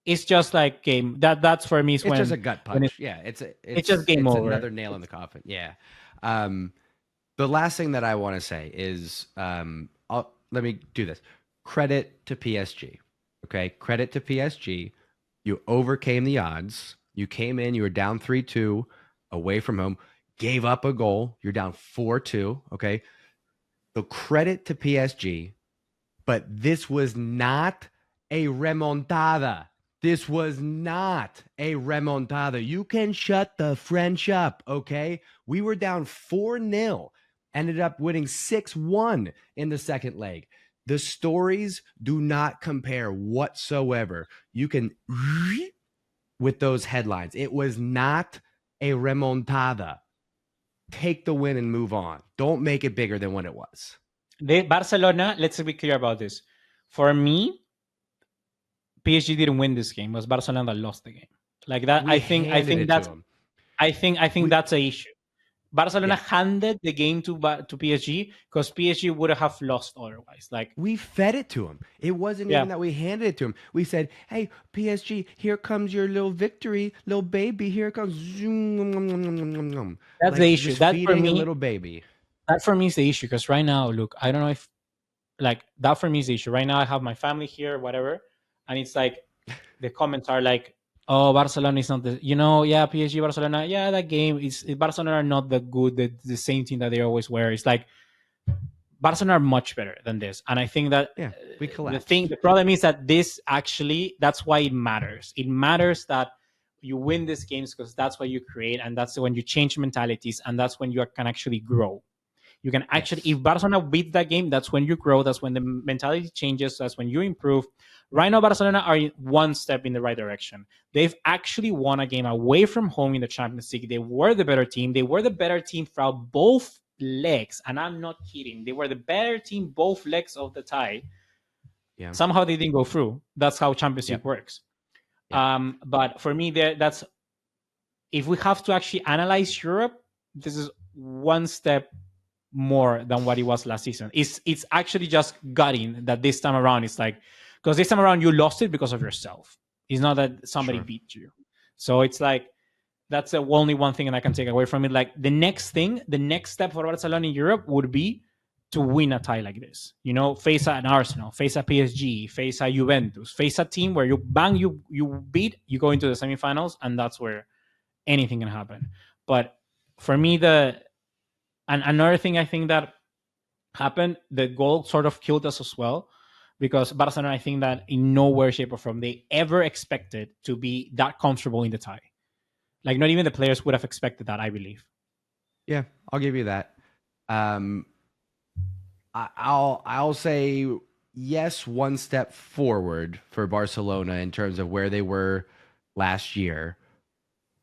it's just like game. That's for me. It's just a gut punch. It's just game over. Another nail in the coffin. Yeah. The last thing that I want to say is, let me do this. Credit to PSG. Okay, credit to PSG. You overcame the odds. You came in. You were down 3-2 away from home. Gave up a goal. You're down 4-2. Okay. So credit to PSG, but this was not a remontada. This was not a remontada. You can shut the French up, okay? We were down 4-0, ended up winning 6-1 in the second leg. The stories do not compare whatsoever. You can with those headlines. It was not a remontada. Take the win and move on. Don't make it bigger than what it was. Barcelona, let's be clear about this. For me, PSG didn't win this game. It was Barcelona that lost the game. Like that, I think that's an issue. Barcelona handed the game to PSG because PSG would have lost otherwise. Like, we fed it to him. It wasn't even that we handed it to him. We said, "Hey, PSG, here comes your little victory, little baby. Here it comes." That's the issue. That for me, a little baby. That for me is the issue because right now, look, I don't know if like that for me is the issue. Right now, I have my family here, whatever, and it's like the comments are like, "Oh, Barcelona is not the, PSG, Barcelona, that game is Barcelona are not the same team that they always were." It's like Barcelona are much better than this, and I think that we collapsed. The problem is that this actually, that's why it matters. It matters that you win these games because that's what you create, and that's when you change mentalities, and that's when you can actually grow. You can actually, if Barcelona beat that game, that's when you grow. That's when the mentality changes. That's when you improve. Right now, Barcelona are one step in the right direction. They've actually won a game away from home in the Champions League. They were the better team. They were the better team throughout both legs. And I'm not kidding. They were the better team both legs of the tie. Yeah. Somehow they didn't go through. That's how Champions League works. Yeah. But for me, that's if we have to actually analyze Europe, this is one step more than what it was last season. It's actually just gutting that this time around it's like, because this time around you lost it because of yourself. It's not that somebody beat you. So it's like, that's the only one thing that I can take away from it. Like the next step for Barcelona in Europe would be to win a tie like this. You know, face an Arsenal, face a PSG, face a Juventus, face a team where you beat, you go into the semifinals, and that's where anything can happen. But for me, and another thing I think that happened, the goal sort of killed us as well, because Barcelona, I think that in no way, shape, or form they ever expected to be that comfortable in the tie. Like not even the players would have expected that, I believe. Yeah, I'll give you that. I'll say yes, one step forward for Barcelona in terms of where they were last year.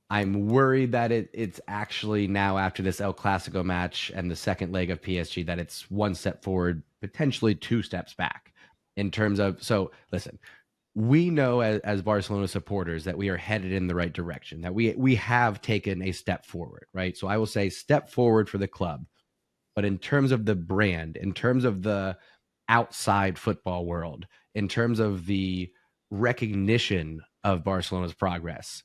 I'm worried that it's actually now after this El Clasico match and the second leg of PSG that it's one step forward, potentially two steps back in terms of. So listen, we know as Barcelona supporters that we are headed in the right direction, that we have taken a step forward, right? So I will say step forward for the club. But in terms of the brand, in terms of the outside football world, in terms of the recognition of Barcelona's progress,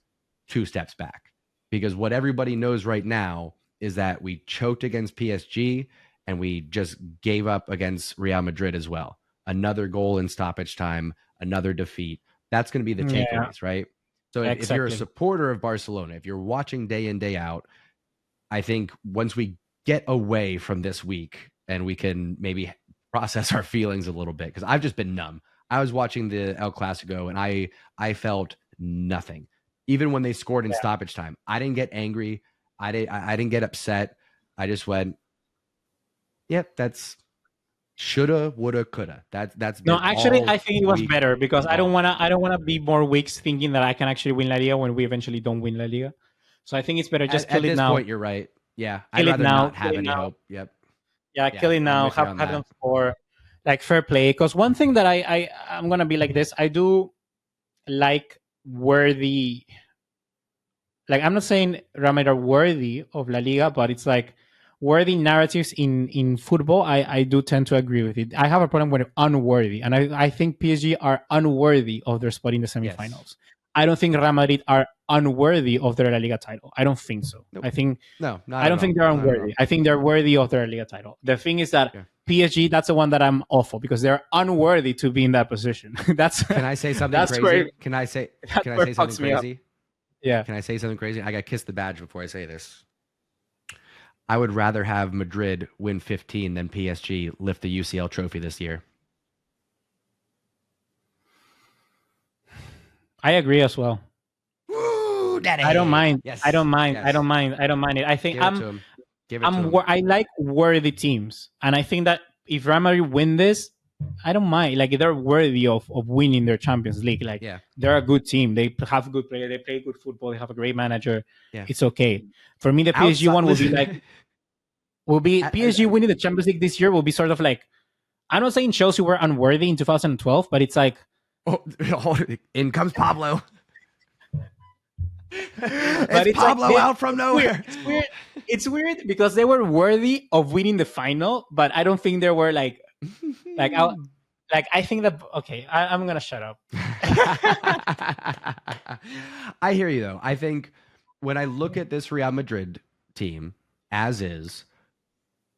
two steps back. Because what everybody knows right now is that we choked against PSG and we just gave up against Real Madrid as well. Another goal in stoppage time, another defeat. That's going to be the takeaways, right? So if you're a supporter of Barcelona, if you're watching day in, day out, I think once we get away from this week and we can maybe process our feelings a little bit, because I've just been numb. I was watching the El Clasico and I felt nothing. Even when they scored in stoppage time, I didn't get angry. I didn't get upset. I just went, yep, that's shoulda, woulda, coulda. That's no. Actually, I think it was better because I don't wanna be more weeks thinking that I can actually win La Liga when we eventually don't win La Liga. So I think it's better just kill it now. At this point, you're right. Yeah, I'd rather not have any hope. Yep. Yeah, kill it now. Have them for like fair play. Because one thing that I'm gonna be like this. I do like worthy. Like I'm not saying Real Madrid are worthy of La Liga, but it's like worthy narratives in football. I do tend to agree with it. I have a problem with unworthy, and I think PSG are unworthy of their spot in the semifinals. Yes. I don't think Real Madrid are unworthy of their La Liga title. I don't think so. Nope. I think I don't think they're unworthy. I think they're worthy of their La Liga title. The thing is that PSG, that's the one that I'm awful because they're unworthy to be in that position. That's. Can I say something crazy? Can I say something crazy? Yeah. Can I say something crazy? I got to kiss the badge before I say this. I would rather have Madrid win 15 than PSG lift the UCL trophy this year. I agree as well. Woo, Daddy. I don't mind. Yes. I don't mind. Yes. I don't mind. I don't mind it. I think I like worthy teams, and I think that if Real Madrid win this, I don't mind. Like they're worthy of winning their Champions League. Like they're a good team. They have good players. They play good football. They have a great manager. Yeah. It's okay. For me, the PSG one will be like PSG winning the Champions League this year will be sort of like, I'm not saying Chelsea were unworthy in 2012, but it's like in comes Pablo. But it's Pablo out from nowhere. It's weird because they were worthy of winning the final, but I don't think they were I think that I'm gonna shut up. I hear you though. I think when I look at this Real Madrid team as is,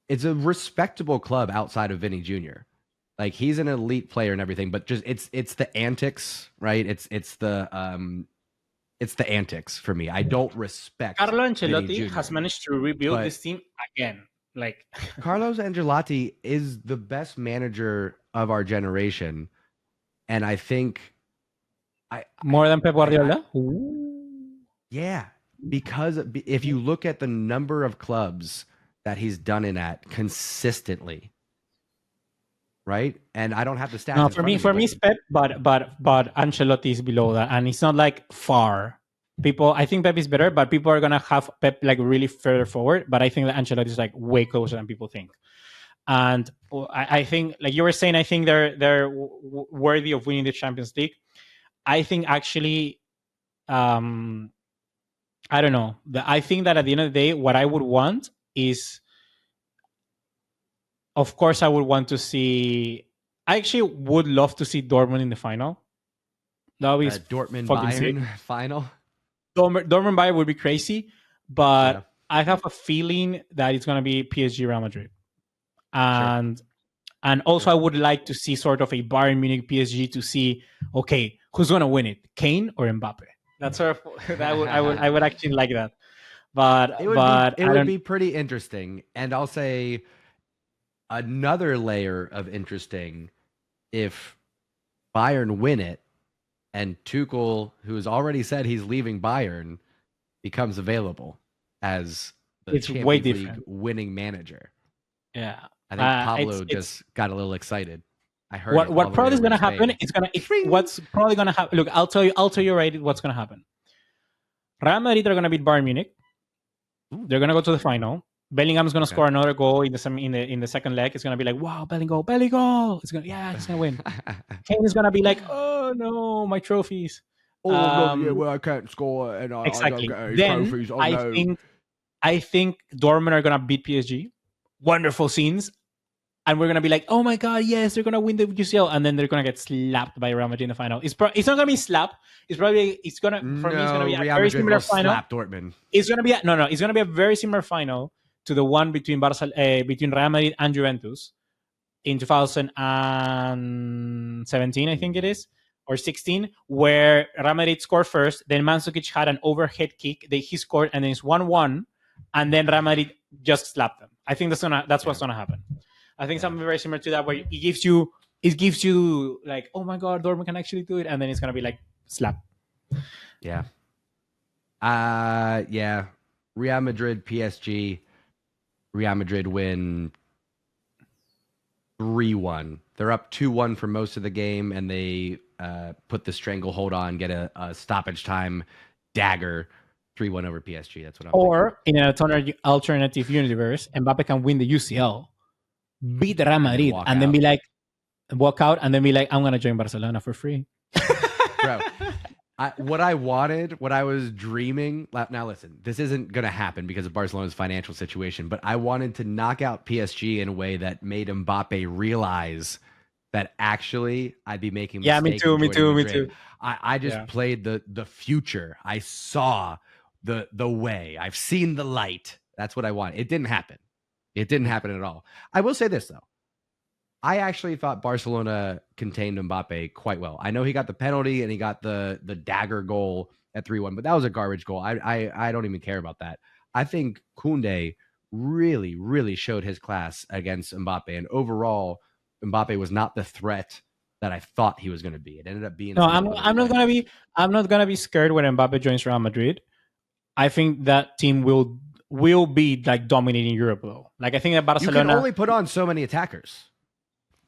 it's a respectable club outside of Vinny Jr. Like he's an elite player and everything, but just it's the antics, right? It's the antics for me. I don't respect. Carlo Ancelotti has managed to rebuild this team again. Like Carlos Ancelotti is the best manager of our generation, and I think more than Pep Guardiola. Yeah, because if you look at the number of clubs that he's done it at consistently, right? And I don't have the stats No, in front of me, for me, but it's Pep, but Ancelotti is below that, and it's not like far. People, I think Pep is better, but people are gonna have Pep like really further forward. But I think that Ancelotti is like way closer than people think. And I think, like you were saying, I think they're worthy of winning the Champions League. I think actually, I don't know. I think that at the end of the day, what I would want is, of course, I would want to see. I actually would love to see Dortmund in the final. That would be Dortmund fucking sick. Bayern final. Dortmund Bayern would be crazy, but Yeah. I have a feeling that it's gonna be PSG Real Madrid, and also I would like to see sort of a Bayern Munich PSG to see, okay, who's gonna win it, Kane or Mbappe? That's sort of I would actually like that, but It would be pretty interesting, and I'll say another layer of interesting if Bayern win it and Tuchel, who's already said he's leaving Bayern, becomes available as the it's Champions way League different. winning manager. Yeah, I think Pablo just got a little excited. I heard what probably is going to happen. What's probably going to happen. Look, I'll tell you right what's going to happen. Real Madrid are going to beat Bayern Munich. They're going to go to the final. Bellingham's going to score another goal in the second leg. It's going to be like, wow, Bellingham goal. It's going he's going to win. Kane is going to be like, oh no, my trophies. I can't score and exactly. I don't get any trophies. Oh, I think Dortmund are going to beat PSG. Wonderful scenes. And we're going to be like, oh my God, yes, they're going to win the UCL. And then they're going to get slapped by Real Madrid in the final. It's not going to be slapped. For me, it's going to be a very similar final. Slap Dortmund. It's going to be it's going to be a very similar final to the one between between Real Madrid and Juventus in 2017, I think it is, or 16, where Real Madrid scored first, then Mandzukic had an overhead kick, he scored, and then it's 1-1, and then Real Madrid just slapped them. I think that's what's gonna happen. I think something very similar to that, where it gives you like, oh my God, Dortmund can actually do it, and then it's gonna be like slap. Yeah. Yeah. Real Madrid, PSG. Real Madrid win 3-1. They're up 2-1 for most of the game, and they put the stranglehold on, get a stoppage time dagger, 3-1 over PSG. That's what I'm thinking. In an alternative universe, Mbappe can win the UCL, beat Real Madrid, and then be like, walk out, and then be like, I'm going to join Barcelona for free. Bro. What I wanted, what I was dreaming. Now, listen, this isn't going to happen because of Barcelona's financial situation, but I wanted to knock out PSG in a way that made Mbappe realize that actually I'd be making mistakes. Yeah, me too. I just played the future. I saw the way. I've seen the light. That's what I wanted. It didn't happen. It didn't happen at all. I will say this, though. I actually thought Barcelona contained Mbappe quite well. I know he got the penalty and he got the dagger goal at 3-1, but that was a garbage goal. I don't even care about that. I think Koundé really, really showed his class against Mbappe, and overall, Mbappe was not the threat that I thought he was going to be. It ended up being. No, I'm not gonna be scared when Mbappe joins Real Madrid. I think that team will be like dominating Europe, though. Like I think that Barcelona. You can only put on so many attackers.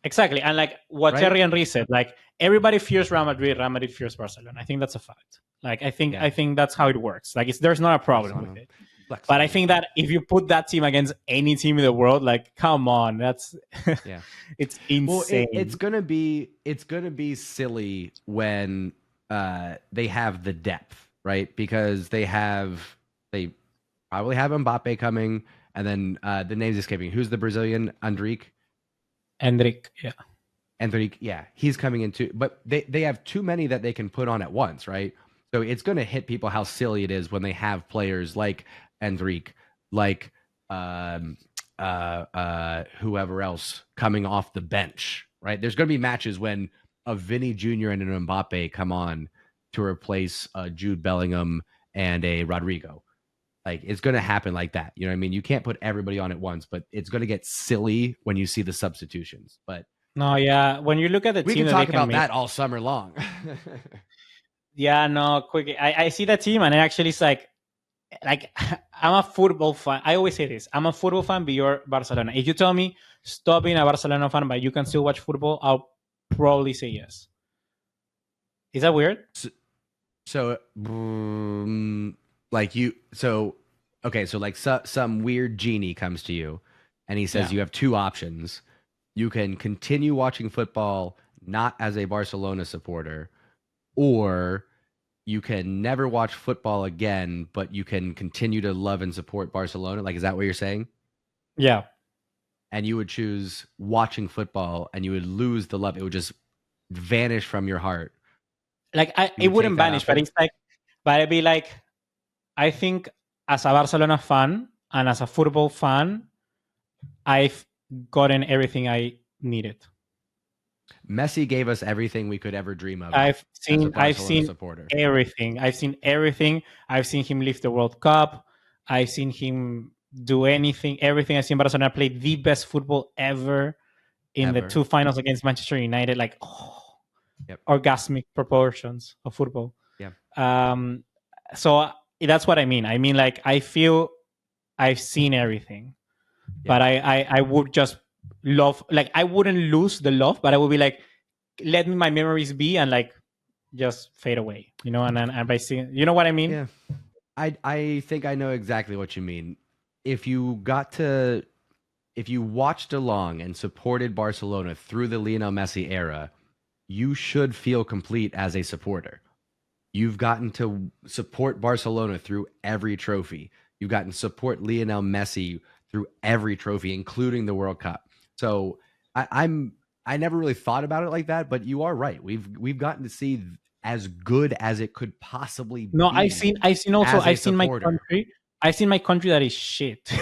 Exactly. And like what Thierry Henry said, like everybody fears Real Madrid fears Barcelona. I think that's a fact. Like I think that's how it works. Like there's not a problem with it. But I think that if you put that team against any team in the world, like come on, that's it's insane. Well, it's gonna be silly when they have the depth, right? Because they probably have Mbappe coming, and then the name's escaping. Who's the Brazilian? Endrick, he's coming in too. But they have too many that they can put on at once, right? So it's going to hit people how silly it is when they have players like Endrick, like whoever else coming off the bench, right? There's going to be matches when a Vinny Jr. and an Mbappe come on to replace Jude Bellingham and a Rodrigo. Like it's going to happen like that. You know what I mean? You can't put everybody on at once, but it's going to get silly when you see the substitutions. But no, yeah. When you look at the team, we can talk about that all summer long. Yeah, no, quick. I see that team, and it actually is like I'm a football fan. I always say this: I'm a football fan, but you're Barcelona. If you tell me stop being a Barcelona fan, but you can still watch football, I'll probably say yes. Is that weird? So, like you, so okay, so like some weird genie comes to you, and he says Yeah. you have two options. You can continue watching football not as a Barcelona supporter, or you can never watch football again, but you can continue to love and support Barcelona. Like, is that what you're saying? Yeah. And you would choose watching football, and you would lose the love. It would just vanish from your heart. Like You it would wouldn't take that vanish, but option? it's like, but I'd be like, I think as a Barcelona fan and as a football fan, I've gotten everything I needed. Messi gave us everything we could ever dream of I've as a seen Barcelona supporter. everything. I've seen everything. I've seen him lift the World Cup. I've seen him do everything. I've seen Barcelona play the best football ever in the Ever. two finals against Manchester United. Like, Yep. orgasmic proportions of football. Yeah. So that's what I mean. I mean, like, I feel I've seen everything, but I would just love, like, I wouldn't lose the love, but I would be like, let me my memories be and like just fade away, you know. And by seeing, you know what I mean? Yeah. I think I know exactly what you mean. If you watched along and supported Barcelona through the Lionel Messi era, you should feel complete as a supporter. You've gotten to support Barcelona through every trophy. You've gotten to support Lionel Messi through every trophy, including the World Cup. So I never really thought about it like that, but you are right. We've gotten to see as good as it could possibly be. No, I've seen also, as a I've seen my supporter. country. I've seen my country that is shit.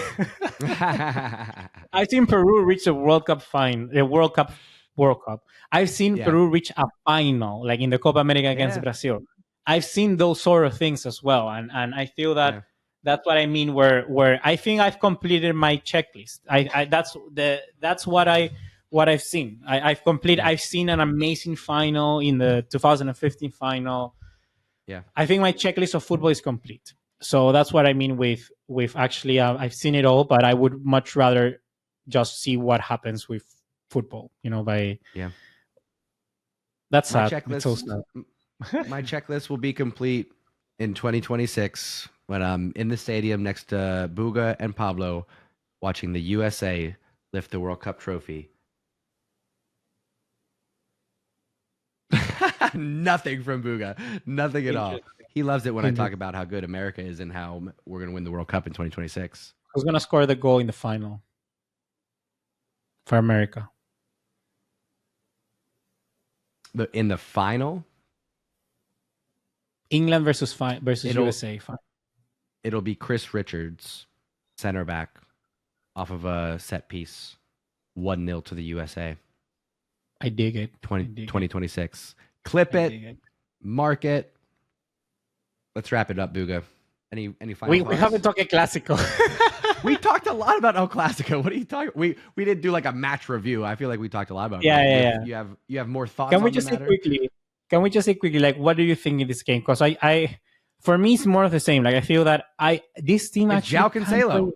I've seen Peru reach the World Cup World Cup. I've seen Yeah. Peru reach a final, like in the Copa America against Yeah. Brazil. I've seen those sort of things as well, and I feel that that's what I mean. Where I think I've completed my checklist. That's what I've seen. I've completed. Yeah. I've seen an amazing final in the 2015 final. Yeah. I think my checklist of football is complete. So that's what I mean with actually, I've seen it all, but I would much rather just see what happens with football. You know, that's my sad. checklist. It's so sad. My checklist will be complete in 2026 when I'm in the stadium next to Buga and Pablo watching the USA lift the World Cup trophy. Nothing from Buga. Nothing at all. He loves it when I talk about how good America is and how we're going to win the World Cup in 2026. Who's going to score the goal in the final for America? In the final? England versus USA. It'll be Chris Richards, center back, off of a set piece, 1-0 to the USA. I dig it. 2026. Clip it. Mark it. Let's wrap it up, Buga. Any final thoughts? We haven't talked Clasico. We talked a lot about El Clasico. What are you talking? We didn't do like a match review. I feel like we talked a lot about. Yeah. You have more thoughts. Can we on just the say matter? quickly? Can we just say quickly, like, what do you think in this game? Because for me, it's more of the same. Like, I feel that this team it's actually João Cancelo.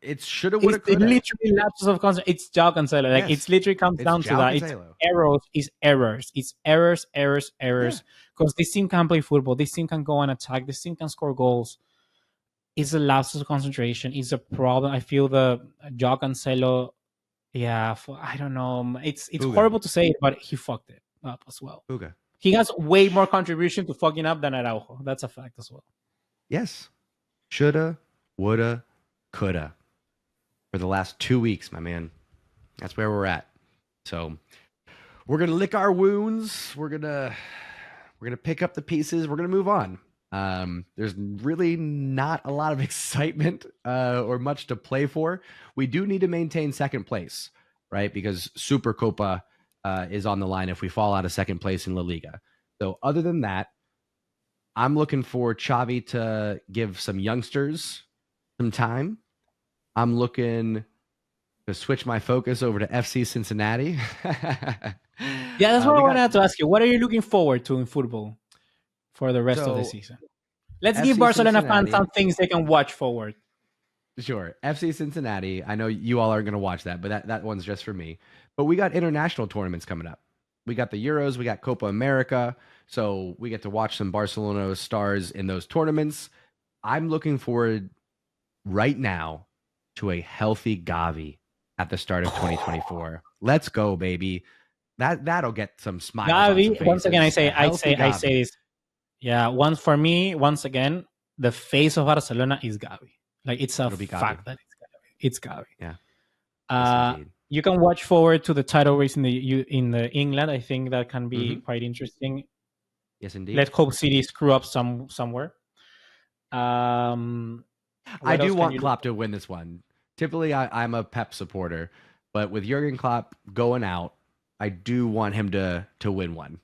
It should have, would have, could have. It's literally lapses of concentration. It's João Cancelo. Like, it's literally comes down to that. Cancelo. It's errors. It's errors. Because this team can play football. This team can go on attack. This team can score goals. It's a lapse of concentration. It's a problem. I feel the João Cancelo. Yeah, I don't know. It's horrible to say it, but he fucked it up as well. Buga. He has way more contribution to fucking up than Araujo. That's a fact as well. Yes. Shoulda, woulda, coulda. For the last 2 weeks, my man. That's where we're at. So we're gonna lick our wounds. We're gonna pick up the pieces. We're gonna move on. There's really not a lot of excitement or much to play for. We do need to maintain second place, right? Because Supercopa is on the line if we fall out of second place in La Liga. So other than that, I'm looking for Xavi to give some youngsters some time. I'm looking to switch my focus over to FC Cincinnati. Yeah, that's what I wanted to ask you. What are you looking forward to in football for the rest of the So, season. Let's give FC Barcelona fans Cincinnati. some things they can watch forward. Sure. FC Cincinnati. I know you all aren't going to watch that, but that one's just for me. But we got international tournaments coming up. We got the Euros, we got Copa America. So we get to watch some Barcelona stars in those tournaments. I'm looking forward right now to a healthy Gavi at the start of 2024. Let's go, baby. That'll get some smiles on some Gavi, faces. once again, I say Gavi. this. Yeah, once again, the face of Barcelona is Gavi. Like, it's a fact that it's Gavi. Yeah. Yes, you can watch forward to the title race in the England. I think that can be quite interesting. Yes, indeed. Let Hope City screw up somewhere. I do want Klopp to win this one. Typically, I'm a Pep supporter, but with Jurgen Klopp going out, I do want him to win one.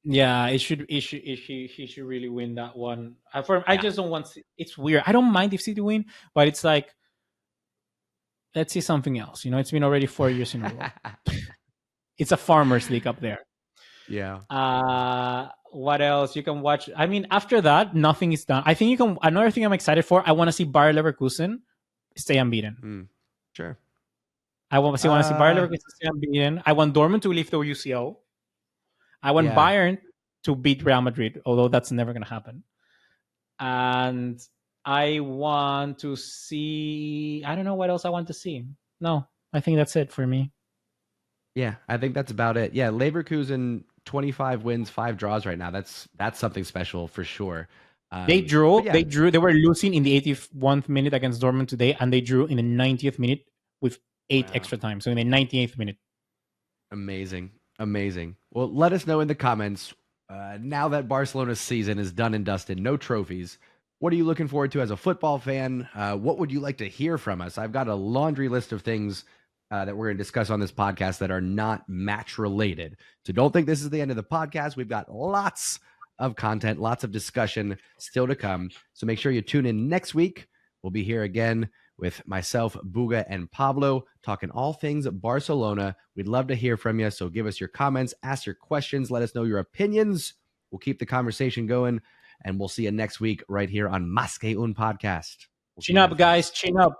Yeah, he should really win that one. I just don't want. It's weird. I don't mind if City win, but it's like, let's see something else. It's been already 4 years in a row. It's a farmers league up there. Yeah. What else you can watch? I mean, after that, nothing is done. I think you can. Another thing I'm excited for. I want to see Bayer Leverkusen stay unbeaten. Sure. I want to see Bayer Leverkusen stay unbeaten. I want Dortmund to leave the UCL. I want Bayern to beat Real Madrid, although that's never going to happen. And I want to see... I don't know what else I want to see. No, I think that's it for me. Yeah, I think that's about it. Yeah, Leverkusen, 25 wins, 5 draws right now. That's something special for sure. They drew. They drew. They were losing in the 81th minute against Dortmund today, and they drew in the 90th minute with 8 extra time. So in the 98th minute. Amazing. Well, let us know in the comments, now that Barcelona's season is done and dusted, no trophies, what are you looking forward to as a football fan? What would you like to hear from us? I've got a laundry list of things that we're going to discuss on this podcast that are not match related. So don't think this is the end of the podcast. We've got lots of content, lots of discussion still to come. So make sure you tune in next week. We'll be here again with myself, Buga, and Pablo, talking all things Barcelona. We'd love to hear from you, so give us your comments, ask your questions, let us know your opinions. We'll keep the conversation going, and we'll see you next week right here on Más que un Podcast. Chin up, guys. Chin up.